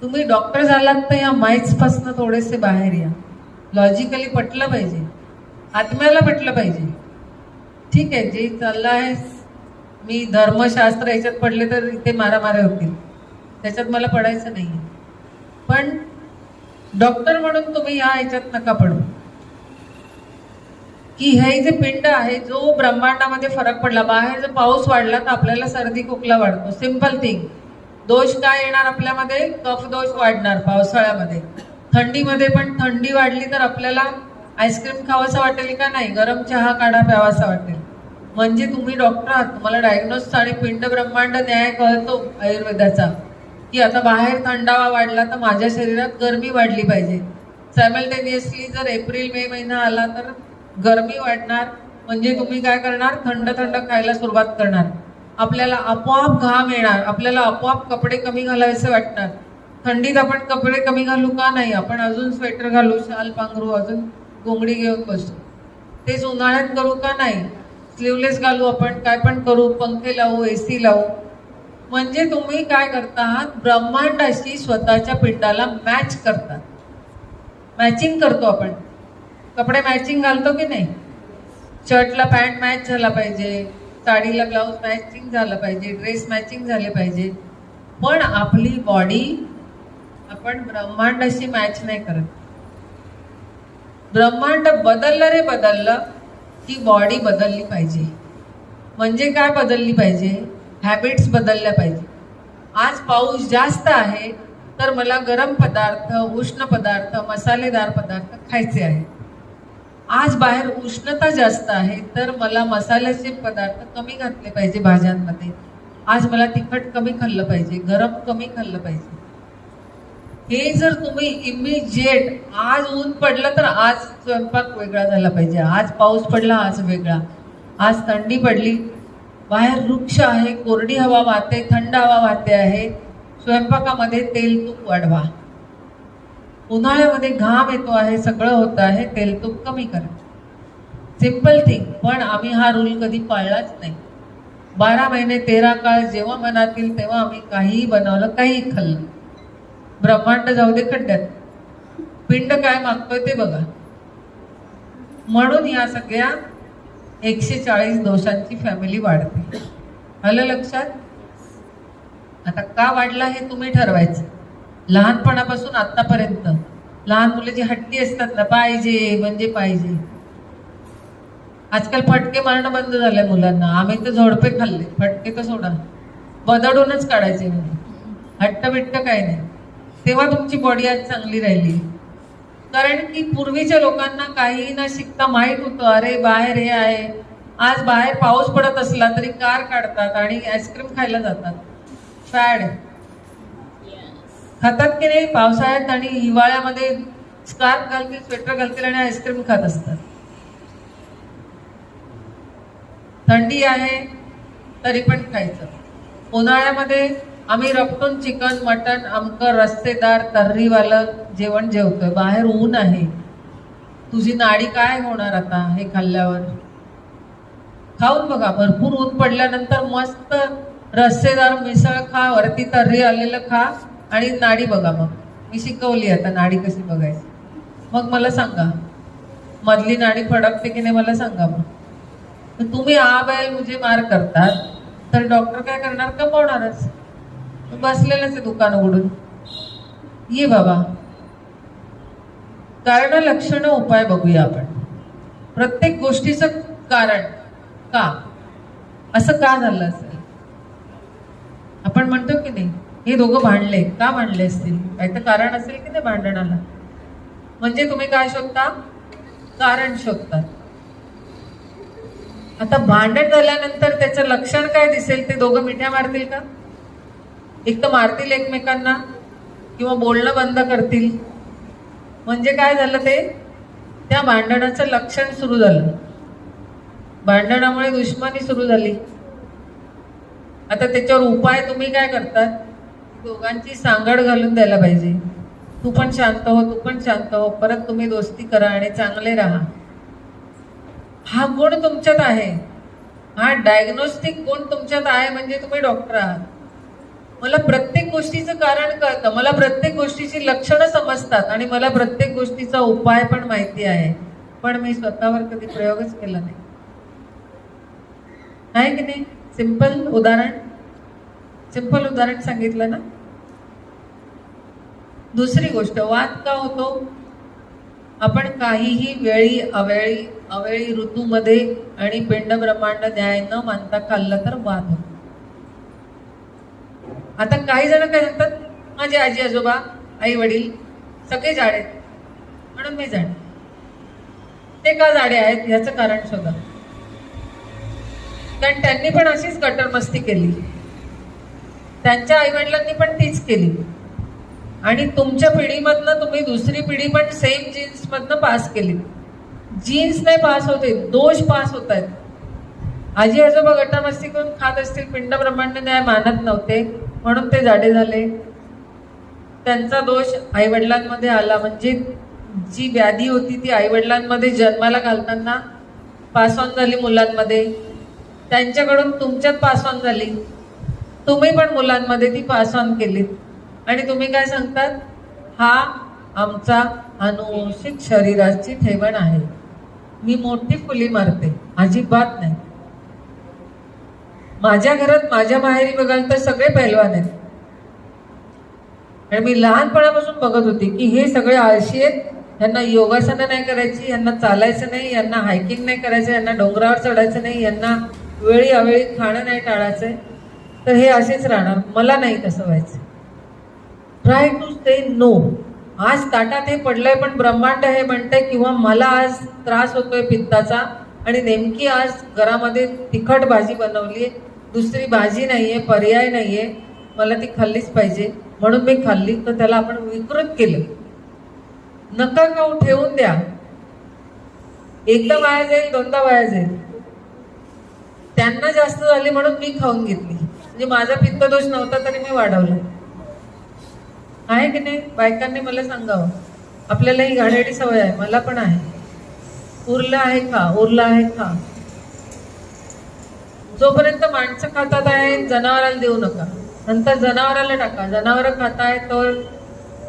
तुम्ही डॉक्टर झालात तर या माइट्स पासून थोडेसे बाहेर या. लॉजिकली पटलं पाहिजे, आत्म्याला पटलं पाहिजे. ठीक आहे, जे चाललं आहे, मी धर्मशास्त्र याच्यात पडले तर इथे मारामाऱ्या होतील, त्याच्यात मला पडायचं नाही. पण डॉक्टर म्हणून तुम्ही या ह्याच्यात नका पडू की हे जे पिंड आहे, जो ब्रह्मांडामध्ये फरक पडला, बाहेर जर पाऊस वाढला तर आपल्याला सर्दी खोकला वाढतो. Simple thing. दोष काय येणार आपल्यामध्ये? कफ दोष वाढणार पावसाळ्यामध्ये. थंडीमध्ये पण थंडी वाढली तर आपल्याला आईस्क्रीम खावासा वाटेल का नाही? गरम चहा काढा प्यावासा वाटेल. म्हणजे तुम्ही डॉक्टर आहात, तुम्हाला डायग्नोस आणि पिंड ब्रह्मांड न्याय कळतो आयुर्वेदाचा की आता बाहेर थंडावा वाढला तर माझ्या शरीरात गरमी वाढली पाहिजे. सायमल्टेनियसली जर एप्रिल मे महिना आला तर गरमी वाढणार, म्हणजे तुम्ही काय करणार? थंड थंड खायला सुरुवात करणार. आपल्याला आपोआप घाम येणार, आपल्याला आपोआप कपडे कमी घालावेसे वाटणार. थंडीत आपण कपडे कमी घालू का नाही? आपण अजून स्वेटर घालू, शाल पांघरू, अजून गोंगडी घेऊन बसू. तेच उन्हाळ्यात करू का नाही? स्लीवलेस घालू, आपण काय पण करू, पंखे लावू, एसी लावू. म्हणजे तुम्ही काय करता आहात? ब्रह्मांडाशी स्वतःच्या पिंडाला मॅच करतात. मॅचिंग करतो आपण. कपडे मॅचिंग घालतो की नाही? शर्टला पॅन्ट मॅच झाला पाहिजे, साडीला ब्लाऊज मॅचिंग झालं पाहिजे, ड्रेस मॅचिंग झाले पाहिजे. पण आपली बॉडी आपण ब्रह्मांडाशी मॅच नाही करत. ब्रह्मांड बदललं रे बदललं की बॉडी बदलली पाहिजे. म्हणजे काय बदलली पाहिजे? हॅबिट्स बदलल्या पाहिजे. आज पाऊस जास्त आहे तर मला गरम पदार्थ, उष्ण पदार्थ, मसालेदार पदार्थ खायचे आहेत. आज बाहेर उष्णता जास्त आहे तर मला मसाल्याचे पदार्थ कमी घातले पाहिजे भाज्यांमध्ये. आज मला तिखट कमी खाल्लं पाहिजे, गरम कमी खाल्लं पाहिजे. हे जर तुम्ही इमिजिएट, आज ऊन पडलं तर आज स्वयंपाक वेगळा झाला पाहिजे, आज पाऊस पडला आज वेगळा, आज थंडी पडली, बाहेर वृक्ष आहे, कोरडी हवा वाहते, थंड हवा वाहते आहे, स्वयंपाकामध्ये तेल तूप वाढवा. उन्हाळ्यामध्ये घाम येतो आहे, सगळं होतं आहे, तेल तूप कमी करा. Simple thing. पण आम्ही हा रूल कधी पाळलाच नाही. 12 महिने 13 काळ जेव्हा मनात येईल तेव्हा आम्ही काहीही बनवलं, काहीही खाल्लं. ब्रह्मांड जाऊ दे खड्ड्यात, पिंड काय मागतोय ते बघा. म्हणून या सगळ्या 140 दोषांची फॅमिली वाढते. आलं लक्षात? आता का वाढला हे तुम्ही ठरवायचं. लहानपणापासून आतापर्यंत लहान मुले जी हट्टी असतात ना, पाहिजे म्हणजे पाहिजे. आजकाल फटके मारणं बंद झालंय मुलांना. आम्ही तर झोडपे खाल्ले, फटके तर सोडा, बदडूनच काढायचे. म्हणजे हट्ट बिट्ट काय नाही. तेव्हा तुमची बॉडी आज चांगली राहिली. कारण की पूर्वीच्या लोकांना काही न शिकता माहीत होतं, अरे बाहेर हे आहे. आज बाहेर पाऊस पडत असला तरी कार काढतात आणि आईस्क्रीम खायला जातात. फॅड खातात की नाही? पावसाळ्यात आणि हिवाळ्यामध्ये स्कार्फ घालतील, स्वेटर घालतील आणि आईस्क्रीम खात असतात. थंडी आहे तरी पण खायचं. उन्हाळ्यामध्ये आम्ही रपटून चिकन, मटन, आमकं रस्सेदार तर्रीवालं जेवण जेवतोय. बाहेर ऊन आहे, तुझी नाडी काय होणार आता हे खाल्ल्यावर? खाऊन बघा. भरपूर ऊन पडल्यानंतर मस्त रस्सेदार मिसळ खा, वरती तर्री आलेलं खा आणि नाडी बघा. मग मी शिकवली आता नाडी कशी बघायची. मग मला सांगा, मधली नाडी फडकते की नाही मला सांगा. मग तर तुम्ही आ बैल मुझे मार करतात तर डॉक्टर काय करणार, कमवणारच. बसलेलंच आहे दुकान उघडून. ये बाबा, कारण लक्षण उपाय बघूया आपण. प्रत्येक गोष्टीचं कारण का, असं का झालं असेल. आपण म्हणतो की नाही, हे दोघं भांडले, का भांडले असतील, काही तर कारण असेल की नाही भांडणाला. म्हणजे तुम्ही काय शोधता, कारण शोधतात. आता भांडण झाल्यानंतर त्याचं लक्षण काय दिसेल, ते दोघं मिठ्या मारतील का, एक तर मारतील एकमेकांना किंवा बोलणं बंद करतील. म्हणजे काय झालं, ते त्या भांडणाचं लक्षण सुरू झालं. भांडणामुळे दुश्मनी सुरू झाली. आता त्याच्यावर उपाय तुम्ही काय करतात, दोघांची सांगड घालून द्यायला पाहिजे. तू पण शांत हो, तू पण शांत हो, परत तुम्ही दोस्ती करा आणि चांगले राहा. हा गुण तुमच्यात आहे, हा डायग्नोस्टिक गुण तुमच्यात आहे, म्हणजे तुम्ही डॉक्टर आहात. मला प्रत्येक गोष्टीचं कारण कळतं, मला प्रत्येक गोष्टीची लक्षणं समजतात आणि मला प्रत्येक गोष्टीचा उपाय पण माहिती आहे, पण मी स्वतःवर कधी प्रयोगच केला नाही. आहे की नाही. सिंपल उदाहरण सांगितलं ना. दुसरी गोष्ट, वाद का होतो, आपण काहीही वेळी अवेळी ऋतूमध्ये आणि पिंड ब्रह्मांड न्याय न मानता खाल्लं तर वाद होतो. आता काही जण काय सांगतात, माझे आजी आजोबा आई वडील सगळे जाडे आहेत म्हणून मी जाणे. ते का जाडे आहेत याचं कारण शोधा. कारण त्यांनी पण अशीच गटर मस्ती केली, त्यांच्या आई वडिलांनी पण तीच केली, आणि तुमच्या पिढीमधनं तुम्ही दुसरी पिढी पण सेम जीन्स मधनं पास केली. जीन्स नाही पास होते, दोष पास होत आहेत. आजी आजोबा गटामस्ती करून खात असतील, पिंड ब्रह्मांड न्याय मानत नव्हते म्हणून ते जाडे झाले. त्यांचा दोष आई वडिलांमध्ये आला, म्हणजे जी व्याधी होती ती आई वडिलांमध्ये जन्माला घालताना पास ऑन झाली मुलांमध्ये, त्यांच्याकडून तुमच्यात पास ऑन झाली, तुम्ही पण मुलांमध्ये ती पास ऑन केलीत. आणि तुम्ही काय सांगतात, हा आमचा अनुवंशिक शरीराची ठेवण आहे. मी मोठी फुली मारते, अजिबात नाही. माझ्या घरात माझ्या माहेरी बघाल तर सगळे पैलवान आहेत, आणि मी लहानपणापासून बघत होती की हे सगळे आळशी आहेत, यांना योगासनं नाही करायची, यांना चालायचं नाही, यांना हायकिंग नाही करायचं, यांना डोंगरावर चढायचं नाही, यांना वेळी अवेळी खाणं नाही टाळायचंय, तर हे असेच राहणार. मला नाही तसं व्हायचं. Try to say no. आज ताटात हे पडलंय पण ब्रह्मांड हे म्हणतंय, किंवा मला आज त्रास होतोय पित्ताचा आणि नेमकी आज घरामध्ये तिखट भाजी बनवलीये, दुसरी भाजी नाहीये, पर्याय नाहीये, मला ती खाल्लीच पाहिजे म्हणून मी खाल्ली, तर त्याला आपण विकृत केलं. नका खाऊ, ठेवून द्या. एकदा वाया जाईल, दोनदा वाया जाईल. त्यांना जास्त झाली म्हणून मी खाऊन घेतली, म्हणजे माझा पित्तदोष नव्हता तरी मी वाढवला. आहे की नाही. बायकांनी मला सांगावं, आपल्याला ही घाणेरडी सवय आहे, मला पण आहे. उरलं आहे खा, उरलं आहे खा. जोपर्यंत माणसं खातात आहे जनावराला देऊ नका, नंतर जनावराला टाका. जनावर खाताय तर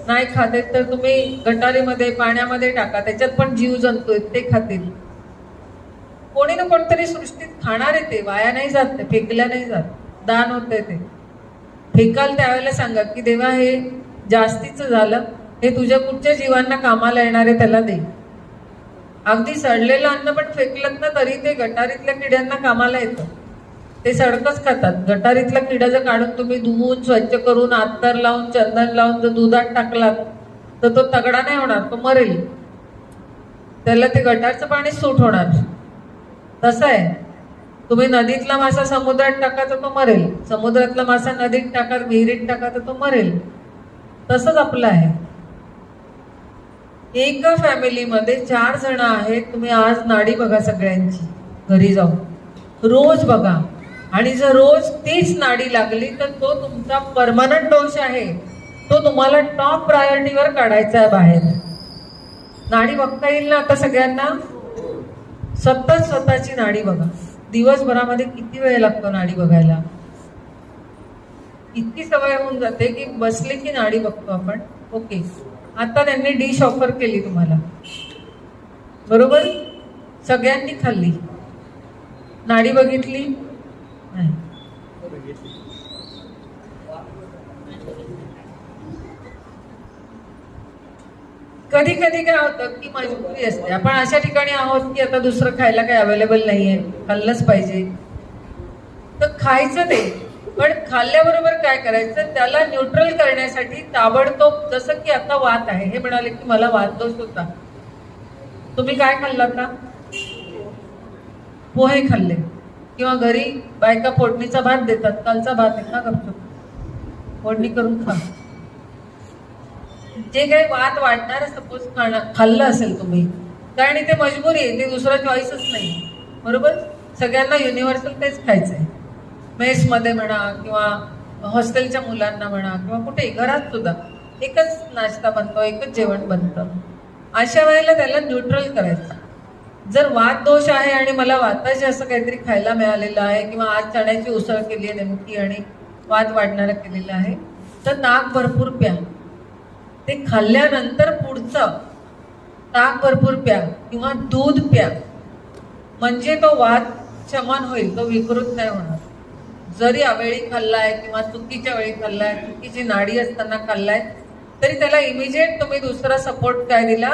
नाही खाते तर तुम्ही गटारीमध्ये पाण्यामध्ये टाका, त्याच्यात पण जीव जंतू आहेत, ते खातील. कोणी ना कोणतरी सृष्टीत खाणार आहे, ते वाया नाही जात, ते फेकल्या नाही जात, दान होतंय. ते फेकाल त्यावेळेला सांगा की देवा हे जास्तीचं झालं, हे तुझ्या कुठच्या जीवांना कामाला येणार आहे त्याला दे. अगदी सडलेलं अन्न पण फेकलं ना तरी ते गटारीतल्या किड्यांना कामाला येतं, ते सडकच खातात. गटारीतला किडा जर काढून तुम्ही धुवून स्वच्छ करून अत्तर लावून चंदन लावून जर दुधात टाकलात तर तो तगडा नाही होणार, तो मरेल. त्याला ते गटारचं पाणी सूट होणार. तसं आहे, तुम्ही नदीतला मासा समुद्रात टाका तर तो मरेल, समुद्रातला मासा नदीत टाका, विहिरीत टाका तर तो मरेल. तसंच आपलं आहे. एका फॅमिलीमध्ये 4 जण आहेत, तुम्ही आज नाडी बघा सगळ्यांची घरी जाऊन, रोज बघा, आणि जर रोज तीच नाडी लागली तर तो तुमचा परमनंट दोष आहे, तो तुम्हाला टॉप प्रायोरिटीवर काढायचा आहे बाहेर. नाडी बघता येईल ना आता सगळ्यांना. सतत स्वतःची नाडी बघा. दिवसभरामध्ये किती वेळ लागतो नाडी बघायला. इतकी सवय होऊन जाते की बसले की नाडी बघतो आपण. ओके, आता त्यांनी डिश ऑफर केली तुम्हाला, बरोबर, सगळ्यांनी खाल्ली. नाडी बघितली नाही. कधी कधी काय होतं की मजबुरी असते, आपण अशा ठिकाणी आहोत की आता दुसरं खायला काही अवेलेबल नाहीये, खाल्लंच पाहिजे, तर खायचं ते. पण खाल्ल्याबरोबर काय करायचं, त्याला न्यूट्रल करण्यासाठी ताबडतोब, जसं की आता वात आहे, हे म्हणाले की मला वात दोष होता, तुम्ही काय खाल्लात ना, पोहे खाल्ले, किंवा घरी बायका फोडणीचा भात देतात, कालचा भात आहे, खा गपचूप फोडणी करून खा. जे काही वात वाढणार सपोज खाल्लं असेल तुम्ही, कारण इथे मजबुरी आहे, ते दुसरा चॉईसच नाही, बरोबर. सगळ्यांना युनिव्हर्सल तेच खायचंय, मेसमध्ये म्हणा किंवा हॉस्टेलच्या मुलांना म्हणा किंवा कुठेही घरात सुद्धा एकच नाश्ता बनतो, एकच जेवण बनतं. अशा वेळेला त्याला न्यूट्रल करायचं. जर वात दोष आहे आणि मला वाताचे असं काहीतरी खायला मिळालेलं आहे, किंवा आज चण्याची उसळ केली आहे नेमकी आणि वात वाढणारं केलेलं आहे, तर ताक भरपूर प्या. ते खाल्ल्यानंतर पुढचं ताक भरपूर प्या किंवा दूध प्या, म्हणजे तो वात शमन होईल, तो विकृत नाही होणार. जरी अवेळी खाल्लाय किंवा चुकीच्या वेळी खाल्लाय, चुकीची नाडी असताना खाल्लाय, तरी त्याला इमिजिएट तुम्ही दुसरा सपोर्ट काय दिला,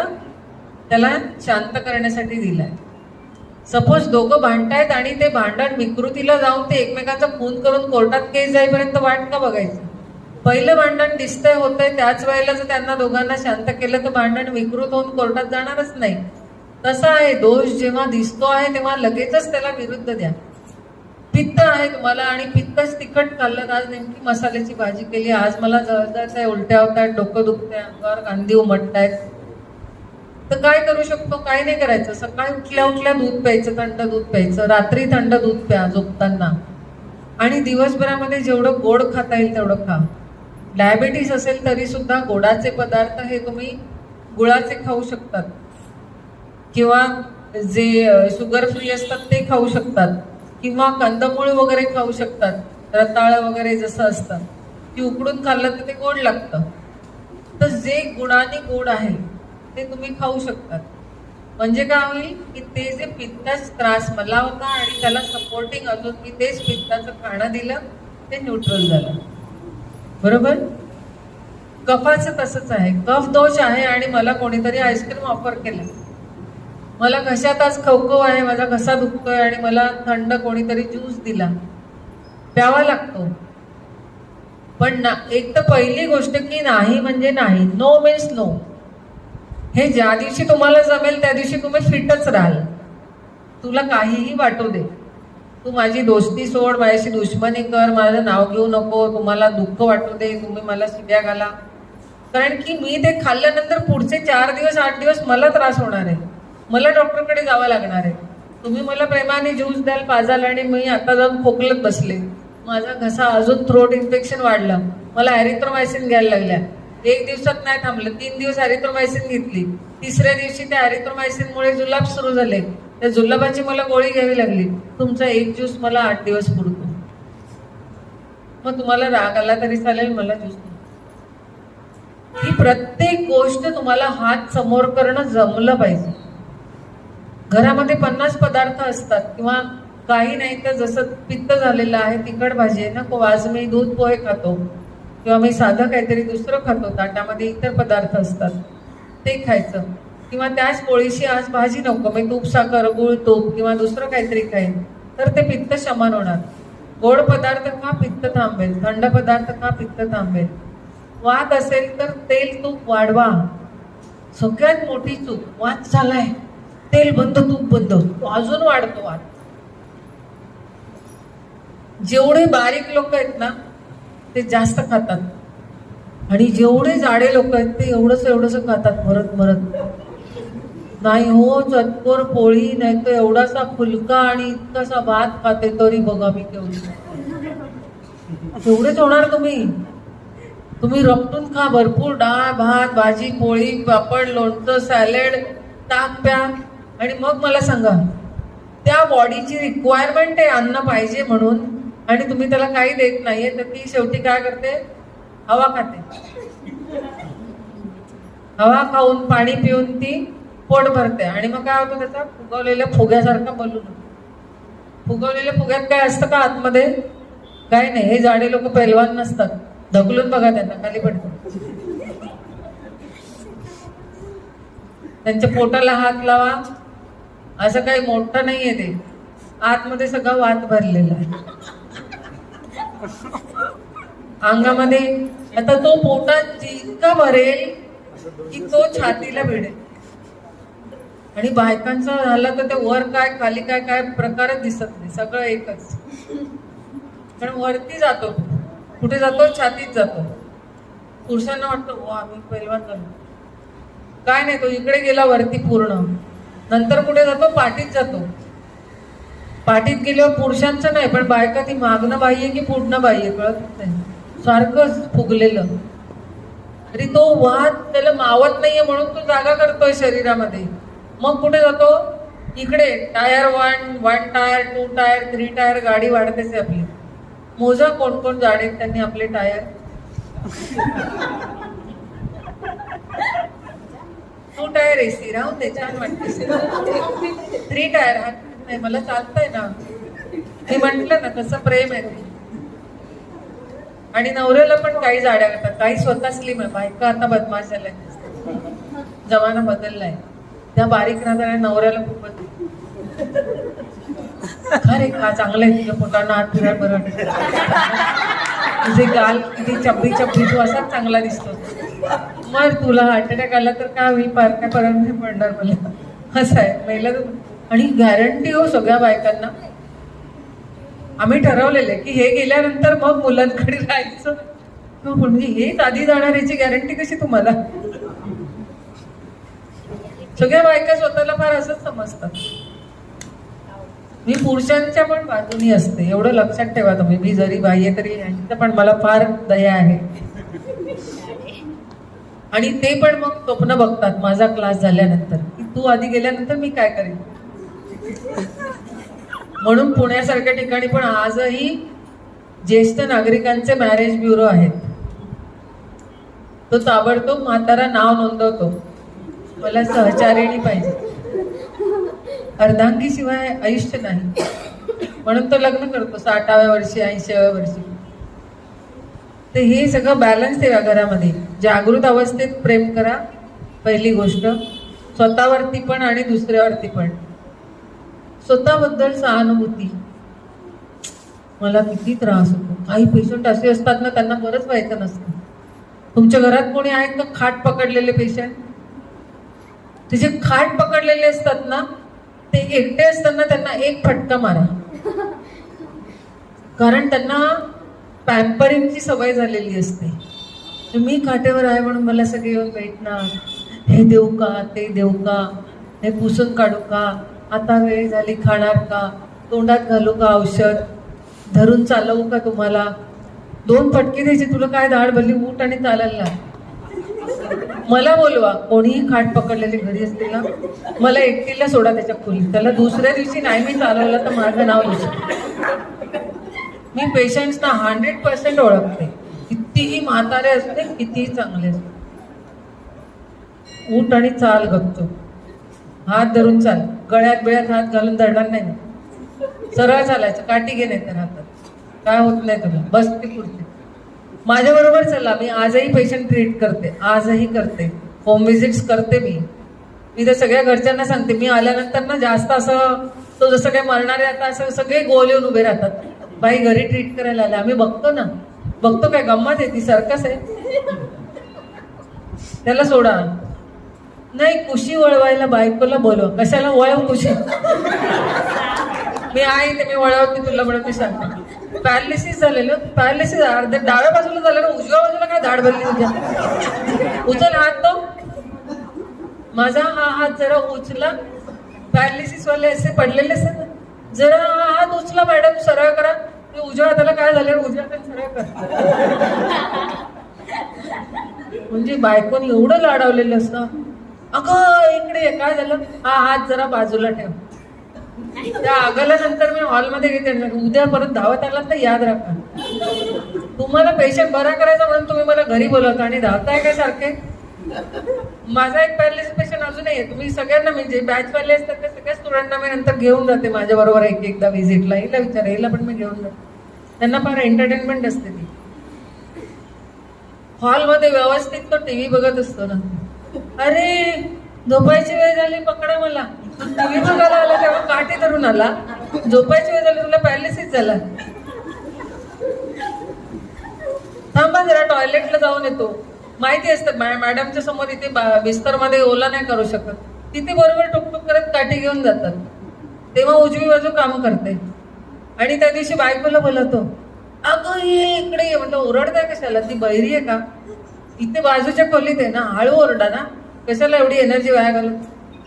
त्याला शांत करण्यासाठी दिलाय. सपोज दोघं भांडतायत आणि ते भांडण विकृतीला जाऊन ते एकमेकांचा खून करून कोर्टात केस जाईपर्यंत वाट का बघायचं. पहिलं भांडण दिसतंय होतंय त्याच वेळेला जर त्यांना दोघांना शांत केलं तर भांडण विकृत होऊन कोर्टात जाणारच नाही. तसं आहे, दोष जेव्हा दिसतो आहे तेव्हा लगेचच त्याला विरुद्ध द्या. पित्त आहे तुम्हाला आणि पित्तच तिखट खाल्लं, आज नेमकी मसाल्याची भाजी केली, आज मला जळजळतंय, उलट्या होत आहेत, डोकं दुखतंय, अंगावर कांदी उमटतायत, तर काय करू शकतो, काय नाही करायचं. सकाळी उठल्या उठल्या दूध प्यायचं, थंड दूध प्यायचं, रात्री थंड दूध प्या झोपताना, आणि दिवसभरामध्ये जेवढं गोड खाता येईल तेवढं खा. डायबिटीस असेल तरी सुद्धा गोडाचे पदार्थ हे तुम्ही गुळाचे खाऊ शकतात, किंवा जे शुगर फ्री असतात ते खाऊ शकतात, किंवा कंदमूळ वगैरे खाऊ शकतात, रताळ वगैरे जसं असतं, की उकडून खाल्लं तर ते गोड लागतं. तर जे गुणाने गोड आहे ते तुम्ही खाऊ शकतात. म्हणजे काय होईल की ते जे पित्ताचा त्रास मला होता आणि त्याला सपोर्टिंग अजून मी तेच पित्ताचं खाणं दिलं, ते न्यूट्रल झालं, बरोबर. कफाचं तसंच आहे, कफ दोष आहे आणि मला कोणीतरी आईस्क्रीम ऑफर केलं, मला घशात आज खवखव आहे, माझा घसा दुखतोय आणि मला थंड कोणीतरी ज्यूस दिला, प्यावा लागतो. पण ना, एक तर पहिली गोष्ट की नाही म्हणजे नाही, नो मीन्स नो. हे ज्या दिवशी तुम्हाला जमेल त्या दिवशी तुम्ही फिटच राहाल, तुला काहीही वाटू दे, तू माझी दोस्ती सोड, माझ्याशी दुश्मनी कर, माझं नाव घेऊ नको, तुम्हाला दुःख वाटू दे, तुम्ही मला शिव्या घाला, कारण की मी ते खाल्ल्यानंतर पुढचे 4 दिवस 8 दिवस मला त्रास होणार आहे, मला डॉक्टरकडे जावं लागणार आहे. तुम्ही मला प्रेमाने ज्यूस द्याल, पाजाल, आणि मी आता जाऊन खोकलत बसले, माझा घसा अजून थ्रोट इन्फेक्शन वाढलं, मला एरिथ्रोमायसिन घ्यायला लागल्या, 1 दिवसात नाही थांबलं, 3 दिवस एरिथ्रोमायसिन घेतली, तिसऱ्या दिवशी त्या एरिथ्रोमायसिनमुळे जुलाब सुरू झाले, त्या जुलाबाची मला गोळी घ्यावी लागली. तुमचा 1 ज्यूस मला 8 दिवस पुरतो. मग तुम्हाला राग आला तरी चालेल, मला ज्यूस नाही. ही प्रत्येक गोष्ट तुम्हाला हात समोर करणं जमलं पाहिजे. घरामध्ये 50 पदार्थ असतात किंवा काही नाही तर जसं पित्त झालेलं आहे, तिखट भाजी आहे नको, आज मी दूध पोहे खातो किंवा मी साधं काहीतरी दुसरं खातो, ताटामध्ये इतर पदार्थ असतात ते खायचं, किंवा त्याच पोळीशी आज भाजी नको, मी तूप साखर गुळ तूप किंवा दुसरं काहीतरी खाईन, तर ते पित्त शमन होणार. गोड पदार्थ खा, पित्त थांबेल, थंड पदार्थ खा, पित्त थांबेल. वात असेल तर तेल तूप वाढवा. सगळ्यात मोठी चूक, वात झालाय तेल बंद तूप बंद, अजून वाढतो वात. जेवढे बारीक लोक आहेत ना ते जास्त खातात, आणि जेवढे जाडे लोक आहेत ते एवढंच खातात मरत मरत. नाही हो, चतकोर पोळी नाही तर एवढासा फुलका आणि इतकासा भात खाते तरी बघा मी तेवढेच होणार. तुम्ही रपटून खा, भरपूर डाळ भात भाजी पोळी पापड लोणचं सॅलेड ताक प्या, आणि मग मला सांगा त्या बॉडीची रिक्वायरमेंट आहे अन्न पाहिजे म्हणून, आणि तुम्ही त्याला काही देत नाहीये, तर ती शेवटी काय करते, हवा खाते. हवा खाऊन पाणी पिऊन ती पोट भरते, आणि मग काय होतं, त्याचा फुगवलेल्या फुग्यासारखा बलून. फुगवलेल्या फुग्यात काय असतं का आतमध्ये? काय नाही. हे जाडे लोक पैलवान नसतात. ढकलून बघा त्यांना, खाली पडतात. त्यांच्या पोटाला हात लावा, असं काही मोठं नाहीये ते. आतमध्ये सगळं वात भरलेला आहे अंगामध्ये. आता तो पोटात जितका भरेल की तो छातीला भिडेल. आणि बायकांचा झाला तर ते वर काय खाली काय काय प्रकारच दिसत नाही, सगळं एकच. पण वरती जातो, कुठे जातो? छातीत जातो. पुरुषांना वाटतं वा आम्ही पैलवान झालो. काय नाही, तो इकडे गेला वरती पूर्ण. नंतर कुठे जातो? पाठीत जातो. पाठीत गेल्यावर पुरुषांचं नाही, पण बायका ती मागणं बाह्य की पुढणं बाह्य कळत नाही, सारखं फुगलेलं. तरी तो वाद त्याला मावत नाहीये म्हणून तो जागा करतोय शरीरामध्ये. मग कुठे जातो? इकडे. टायर 1 टायर 2 टायर 3 टायर गाडी वाढतेच आहे आपली. मोजा कोण कोण जाडेत त्यांनी आपले टायर. 2 टायर एसी राहून ते छान वाटते. 3 टायर हा नाही, मला चालतंय ना. मी म्हंटल ना कसं प्रेम आहे ते. आणि नवऱ्याला पण काही जाड्या करतात, काही स्वतः स्लिम आहे. बायका आता बदमाश झालाय, जमाना बदललाय. त्या बारीक राहणाऱ्या नवऱ्याला खूपच खरे खा चांगलं आहे, तुझ्या पोटांना हात फिराय बरं, तुझे गाल किती चपडी चपडी, तू असाच चांगला दिसतो. मग तुला हार्ट अटॅक आला तर काय होईल? फार काय फरक नाही पडणार मला, असं आहे महिला. आणि गॅरंटी हो सगळ्या बायकांना. आम्ही ठरवलेलं आहे की हे गेल्यानंतर मग मुलांकडे राहायचं. म्हणजे हेच आधी जाणार, याची गॅरंटी कशी तुम्हाला? सगळ्या बायका स्वतःला फार असंच समजतात. मी पुरुषांच्या पण बाजूनी असते, एवढं लक्षात ठेवा तुम्ही. मी जरी बाह्य तरी यांचं पण मला फार दया आहे. आणि ते पण मग स्वप्न बघतात माझा क्लास झाल्यानंतर की तू आधी गेल्यानंतर मी काय करेन. म्हणून पुण्यासारख्या ठिकाणी पण आजही ज्येष्ठ नागरिकांचे मॅरेज ब्युरो आहेत. तो ताबडतोब म्हातारा नाव नोंदवतो, मला सहचारिणी पाहिजे, अर्धांगी शिवाय आयुष्य नाही, म्हणून तो लग्न करतो 60व्या वर्षी 80व्या वर्षी. तर हे सगळं बॅलन्स ठेवा घरामध्ये. जागृत अवस्थेत प्रेम करा, पहिली गोष्ट. स्वतःवरती पण आणि दुसऱ्यावरती पण. स्वतःबद्दल सहानुभूती. मला किती त्रास होतो. काही पेशंट असे असतात ना, त्यांना बरंच व्हायचं नसतं. तुमच्या घरात कोणी आहेत का खाट पकडलेले पेशंट? ते जे खाट पकडलेले असतात ना, ते एकटे असताना त्यांना एक फटका मारा, कारण त्यांना पॅम्परिंगची सवय झालेली असते. मी खाटेवर आहे म्हणून मला सगळे येऊन भेटणार, हे देऊ का, ते देऊ का, हे पुसून काढू का, आता वेळ झाली खाणार का, तोंडात घालू का औषध, धरून चालवू का तुम्हाला, 2 फटके द्यायचे, तुला काय दाढ भरली, उठ आणि चालायला. मला बोलवा, कोणीही खाट पकडलेले घरी असतील ना, मला एकटीला सोडा त्याच्या खोलीत. त्याला दुसऱ्या दिवशी नाही मी चालवलं तर माझं नाव लिहिलं. मी पेशंट्सना 100% ओळखते, कितीही म्हातारे असते, कितीही चांगले असते. उठ आणि चाल गपचूप, हात धरून चाल, गळ्यात बिळ्यात हात घालून धरणार नाही, सरळ चालायचं, काठी घे नाही तर हातात, काय होत नाही तुला, बस ती पुढची. माझ्या बरोबर चला. मी आजही पेशंट ट्रीट करते, आजही करते, होम विजिट्स करते. मी तर सगळ्या घरच्यांना सांगते, मी आल्यानंतर ना जास्त असं तो जसं काही मरणारे आता असं सगळे गोल येऊन उभे राहतात, बाई घरी ट्रीट करायला आले. आम्ही बघतो ना, बघतो काय गंमत आहे ती, सर्कस आहे. त्याला सोडा. नाही, कुशी वळवायला बायकोला बोलवा. कशाला वळव कुशी? मी आहे ते, मी वळवते तुला म्हणून मी सांगते. पॅरालिसिस झालेलं, पॅरालिसिस अर्ध्या डाव्या बाजूला झालं ना, उजव्या बाजूला काय धाड भरली तुझ्या? उचल हात तो माझा. हा हात जरा उचला. पॅरालिसिस वाले असे पडलेले असतात ना, जरा हा हात उचला मॅडम, सरळ करा. उजव्या हाताला काय झालं, उजव्या हाताला सरळ करा. म्हणजे बायकोनी एवढं लाडावलेलं असतं, अगं इकडे काय झालं, हा हात जरा बाजूला ठेव. त्या आगाला नंतर मी हॉलमध्ये घेते, उद्या परत धावत आला तर याद राखा, तुम्हाला पेशंट बरा करायचा म्हणून तुम्ही मला घरी बोलवता आणि धावताय काय सारखे. माझा एक पॅरालिसिस पेशंट अजूनही आहे. तुम्ही सगळ्यांना म्हणजे बॅचवाले असतात त्या सगळ्या स्टुडंटना मी नंतर घेऊन जाते माझ्या बरोबर एकदा व्हिजिटला. हिला विचारा, हिला पण मी घेऊन जाते. त्यांना फार एंटरटेनमेंट असते ती. हॉलमध्ये व्यवस्थित तो टीव्ही बघत असतो ना. अरे झोपायची वेळ झाली, पकडा मला. टीव्ही बघायला आला तेव्हा काठी धरून आला. झोपायची वेळ झाली, तुला पॅरालिसिस झाला. थांबा जरा टॉयलेटला जाऊन येतो. माहिती असतं मॅडमच्या समोर इथे बिस्तरमध्ये ओला नाही करू शकत. तिथे बरोबर टुकटुक करत काठी घेऊन जातात. तेव्हा उजवी बाजू काम करते. आणि त्या दिवशी बायकोला बोलवतो, अगं ये इकडे ये. म्हटलं ओरडताय कशाला, ती बहिरी आहे का? इथे बाजूच्या खोलीत आहे ना, हळू ओरडा ना, कशाला एवढी एनर्जी वाया घालून.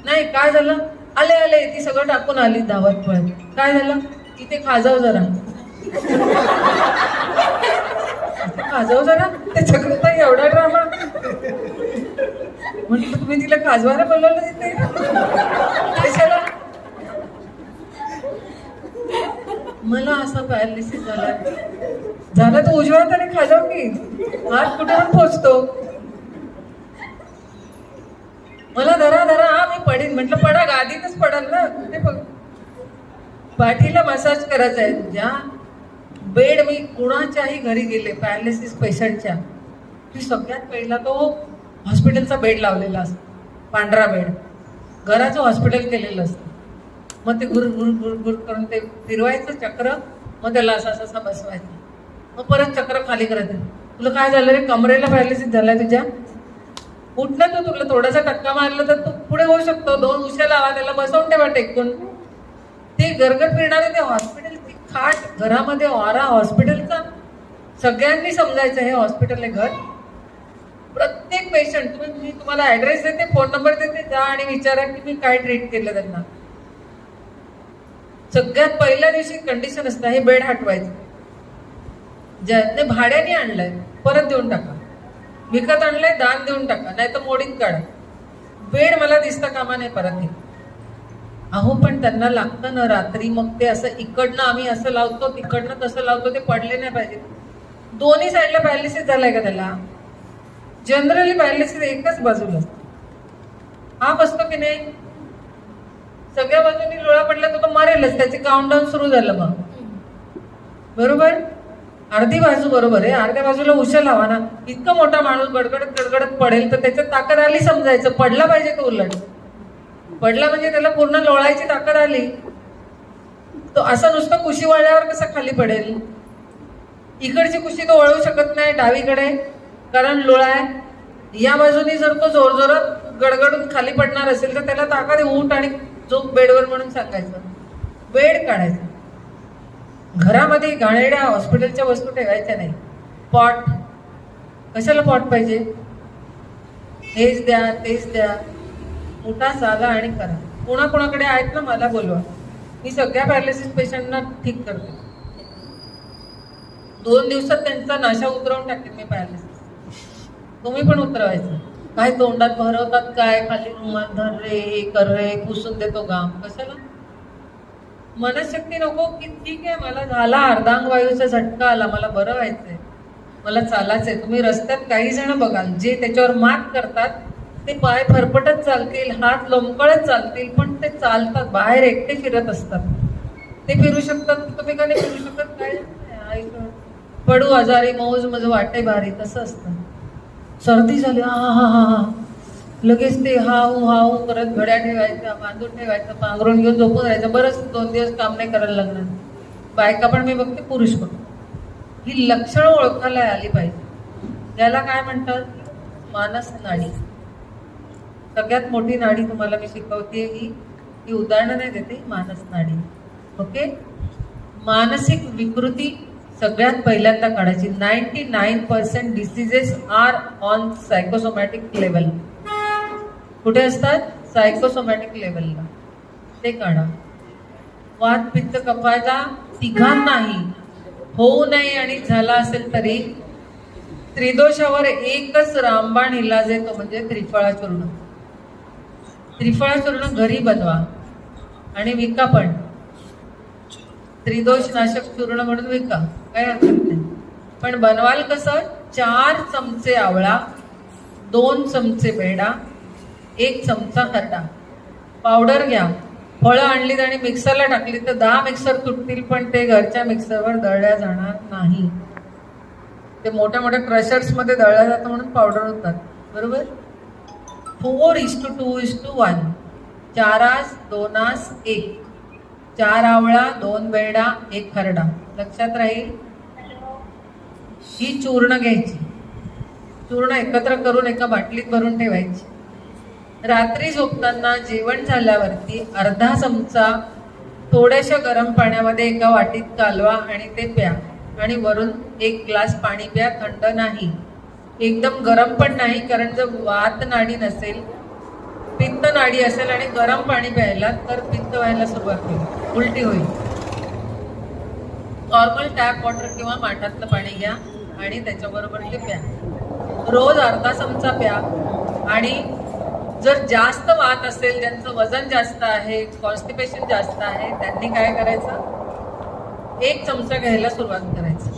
नाही काय झालं, आले आले. ती सगळं टाकून आली धावत पळत. काय झालं, इथे खाजाव जरा. खाजाव जरा, त्याच्याकडे तर एवढा ड्रामा. म्हटलं तुम्ही तिला खाजवायला बोलवलं तिथे कशाला? मला असा पॅरालिसिस झाला तो उजव्या हाताने खाजाव की हात कुठे पोचतो. मला धरा धरा, हा मी पडेन. म्हटलं पडा, गादीतच पडाल ना, कुठे बघ. पाठीला मसाज करायचा आहे तुझ्या. बेड मी कुणाच्याही घरी गेले पॅरालिसिस पेशंटच्या, की सगळ्यात पहिला तो हॉस्पिटलचा बेड लावलेला असतो, पांढरा बेड. घराचं हॉस्पिटल केलेलं असतं. मग ते गुर गुर गुर गुर करून ते फिरवायचं चक्र. मग त्याला असा असा बसवायचं. मग परत चक्र खाली करायचं. तुला काय झालं रे, कमरेला पॅरालिसिस झालाय तुझ्या? उठलं तर तुला थोडासा टक्का मारला तर तू पुढे होऊ शकतो. 2 उश्या लावा, त्याला बसवून ठेवा टेकून. ते गरगर फिरणारे ते हॉस्पिटल, ती खाट, घरामध्ये वारा हॉस्पिटलचा. सगळ्यांनी समजायचं हे हॉस्पिटल आहे घर. प्रत्येक पेशंट मी तुम्हाला ऍड्रेस देते, फोन नंबर देते, जा आणि विचारा की मी काय ट्रीट केलं त्यांना. सगळ्यात पहिल्या दिवशी कंडिशन असतं हे बेड हटवायचं. ज्याने भाड्याने आणलंय परत देऊन टाका. विकत आणलंय दान देऊन टाका, नाही तर मोडीत काढा. बेड मला दिसता कामा नाही परत हे. अहो पण त्यांना लागतं ना रात्री. मग ते असं इकडनं आम्ही असं लावतो, तिकडनं तसं लावतो, ते पडले नाही पाहिजे. दोन्ही साईडला पॅरालिसिस झालाय का त्याला? जनरली पॅरालिसिस एकच बाजूला असतो. हा बसतो की नाही, सगळ्या बाजूनी लोळा पडला तर तो मरेलच. त्याचे काउंटडाऊन सुरू झालं. मग बरोबर अर्धी बाजू बरोबर आहे, अर्ध्या बाजूला उशा लावा ना. इतका मोठा माणूस गडगडत गडगडत पडेल तर त्याच्यात ताकद आली समजायचं. पडला पाहिजे तो उलट. पडला म्हणजे त्याला पूर्ण लोळायची ताकद आली. तो असं नुसतं कुशी वळल्यावर कसा खाली पडेल? इकडची कुशी तो वळवू शकत नाही डावीकडे, कारण लोळाय. या बाजूनी जर तो जोरजोरात गडगडून खाली पडणार असेल तर त्याला ताकद उठ आणि झोप बेडवर म्हणून सांगायचं. बेड काढायचं. घरामध्ये घाणेरड्या हॉस्पिटलच्या वस्तू ठेवायच्या नाही. पॉट, कशाला पॉट पाहिजे? हेच द्या तेच द्या. मोठा साला आणि करा. कोणाकोणाकडे आहेत ना मला बोलवा. मी सगळ्या पॅरालिसिस पेशंटना ठीक करते. 2 दिवसात त्यांचा नशा उतरवून टाकेल मी पॅरालिसिस. तुम्ही पण उतरवायचं. काय तोंडात भरवतात, काय खाली रुमाल धर रे, हे कर रे, पुसून देतो घाम. कशाला? मनशक्ती नको की ठीक आहे मला झाला अर्धांग वायूचा झटका आला, मला बरं व्हायचंय, मला चालायचंय. तुम्ही रस्त्यात काही जण बघाल जे त्याच्यावर मात करतात, ते पाय फरफटत चालतील, हात लोंबकळत चालतील, पण ते चालतात. बाहेर एकटे फिरत असतात. ते फिरू शकतात, तुम्ही का नाही फिरू शकत? काय पडू आजारी, मौज मज वाटे भारी, तसं असतं. सर्दी झाली, हा हा हा हा, लगेच ते हाऊ हाऊ करत घड्या ठेवायच्या, बांधून ठेवायचं, पांघरून घेऊन झोपून राहायचं. बरंच 2 दिवस काम नाही करायला लागणार. बायका पण मी बघते, पुरुष पण. ही लक्षणं ओळखायला आली पाहिजे. याला काय म्हणतात? मानस नाडी. सगळ्यात मोठी नाडी तुम्हाला मी शिकवते. ही उदाहरणं नाही देते, मानस नाडी. ओके. मानसिक विकृती सगळ्यात पहिल्यांदा काढायची. 99% diseases are on psychosomatic level. कुठे असतात? सायकोसोमॅटिक लेवलला. ते काढा. वात पित्त कफाचा तिघांनाही होऊ नये आणि झाला असेल तरी त्रिदोषावर एकच रामबाण इलाज आहे, तो म्हणजे त्रिफळा चूर्ण. त्रिफळा चूर्ण घरी बनवा आणि विका पण. त्रिदोष नाशक चूर्ण म्हणून विका, काय हरकत नाही. पण बनवाल कसं? 4 चमचे आवळा, 2 चमचे बेडा, 1 चमचा खरडा. पावडर घ्या. फळं आणलीत आणि मिक्सरला टाकली तर 10 मिक्सर तुटतील, पण ते घरच्या मिक्सरवर दळल्या जाणार नाही. ते मोठ्या मोठ्या क्रशर्समध्ये दळल्या जातं म्हणून पावडर होतात. बरोबर. 4:2:1. 4:2:1. 4 आवळा, 2 बेडा, 1 खरडा. लक्षात राहील. ही चूर्ण घ्यायची. चूर्ण एकत्र करून एका बाटलीत भरून ठेवायची. रात्री झोपताना जेवण झाल्यावरती अर्धा चमचा थोड्याशा गरम पाण्यामध्ये एका वाटीत कालवा आणि ते प्या. आणि वरून 1 ग्लास पाणी प्या. थंड नाही, एकदम गरम पण नाही, कारण जर वात नाडी नसेल, पित्त नाडी असेल आणि गरम पाणी प्यायला तर पित्त व्हायला सुरुवात होईल, उलटी होईल. नॉर्मल टॅप वॉटर किंवा माठातलं पाणी घ्या आणि त्याच्याबरोबर ते प्या. रोज अर्धा चमचा प्या. आणि जर जास्त वात असेल, ज्यांचं वजन जास्त आहे, कॉन्स्टिपेशन जास्त आहे, त्यांनी काय करायचं, 1 चमचा घ्यायला सुरुवात करायचं.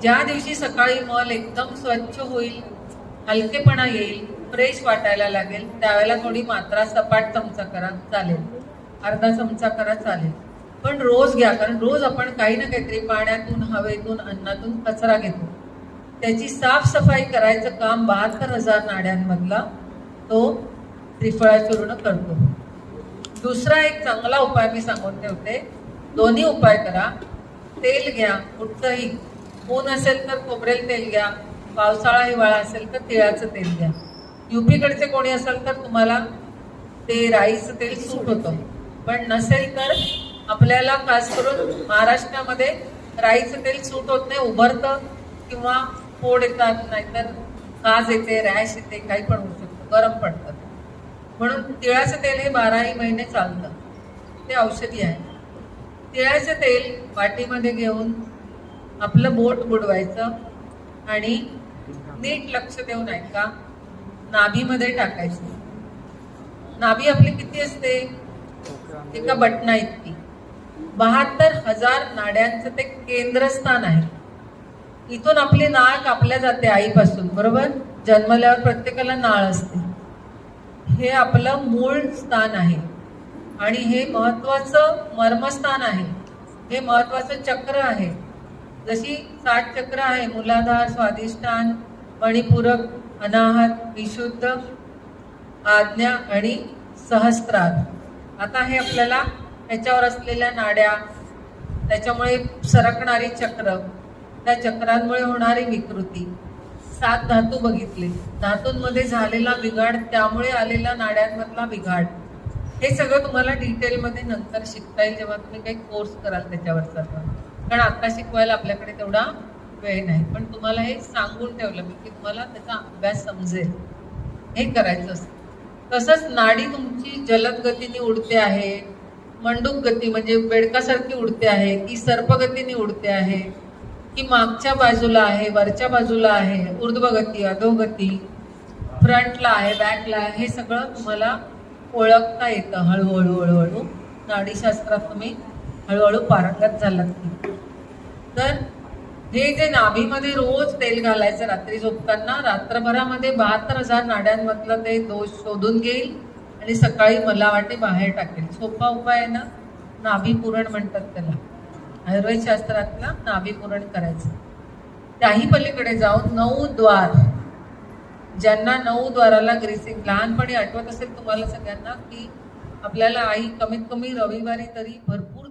ज्या दिवशी सकाळी मल एकदम स्वच्छ होईल, हलकेपणा येईल, फ्रेश वाटायला लागेल, त्यावेळेला थोडी मात्रा सपाट चमचा करा, चालेल. अर्धा चमचा करा, चालेल. पण रोज घ्या, कारण रोज आपण काही ना काहीतरी पाण्यातून, हवेतून, अन्नातून कचरा घेतो. त्याची साफसफाई करायचं काम 72,000 नाड्यांमधला तो त्रिफळा चूर्ण करतो. दुसरा एक चांगला उपाय मी सांगून ठेवते. दोन्ही उपाय करा. तेल घ्या कुठचंही. ऊन असेल तर खोबरेल तेल घ्या, पावसाळा हिवाळा असेल तर तिळाचं तेल घ्या. यूपीकडचे कोणी असेल तर तुम्हाला ते राईचं तेल सूट होतं, पण नसेल तर आपल्याला खास करून महाराष्ट्रामध्ये राईचं तेल सूट होत नाही, उभरतं किंवा फोड येतात, नाहीतर खाज येते, रॅश येते, काही पण होऊ शकतं, गरम पडतं. म्हणून तिळाचं तेल हे 12ही महिने चालतं, ते औषधी आहे. तिळाचं तेल वाटीमध्ये घेऊन आपलं बोट बुडवायचं आणि नीट लक्ष देऊन ऐका, नाभीमध्ये टाकायचं. नाभी आपली किती असते, एका बटना इतकी. 72,000 नाड्यांचं ते केंद्रस्थान आहे. इथून आपली नाळ कापल्या जाते आईपासून, बरोबर. जन्मल्यावर प्रत्येकाला नाळ असते. हे आपलं मूळ स्थान आहे आणि हे महत्वाचं मर्मस्थान आहे. हे महत्वाचं चक्र आहे. जशी 60 चक्र आहे, मूलाधार, स्वाधिष्ठान, मणिपूरक, अनाहत, विशुद्ध, आज्ञा आणि सहस्त्रार. आता हे आपल्याला त्याच्यावर असलेल्या नाड्या, त्याच्यामुळे सरकणारी चक्र, त्या चक्रांमुळे होणारी विकृती, 7 धातू बघितले, धातूंमध्ये झालेला बिघाड, त्यामुळे आलेला नाड्यांमधला बिघाड, हे सगळं तुम्हाला डिटेलमध्ये नंतर शिकता येईल जेव्हा तुम्ही काही कोर्स कराल त्याच्यावरचा. कारण आता शिकवायला आपल्याकडे तेवढा वेळ नाही, पण तुम्हाला हे सांगून ठेवलं मी की तुम्हाला त्याचा अभ्यास समजेल, हे करायचं असतं. तसंच नाडी तुमची जलद गतीने उडते आहे, मंडूक गती म्हणजे बेडकासारखी उडते आहे, की सर्पगतीने उडते आहे, की मागच्या बाजूला आहे, वरच्या बाजूला आहे, ऊर्ध्वगती, अधोगती, फ्रंटला आहे, बॅकला आहे, हे सगळं तुम्हाला ओळखता येतं हळूहळू. हळूहळू नाडीशास्त्रात तुम्ही हळूहळू पारंगत झालात की. तर हे जे नाभीमध्ये रोज तेल घालायचं रात्री झोपताना, रात्रभरामध्ये 72,000 नाड्यांमधलं ते दोष शोधून घेईल आणि सकाळी मला वाटे बाहेर टाकेल. सोपा उपाय आहे ना, नाभी पुरण म्हणतात त्याला, आयुर्वेद शास्त्रातला नाभी पुरण करायचं. त्याही पलीकडे जाऊन 9 द्वार, ज्यांना 9 द्वाराला ग्रीसिंग, लहानपणी आठवत असेल तुम्हाला सगळ्यांना की आपल्याला आई कमीत कमी रविवारी तरी भरपूर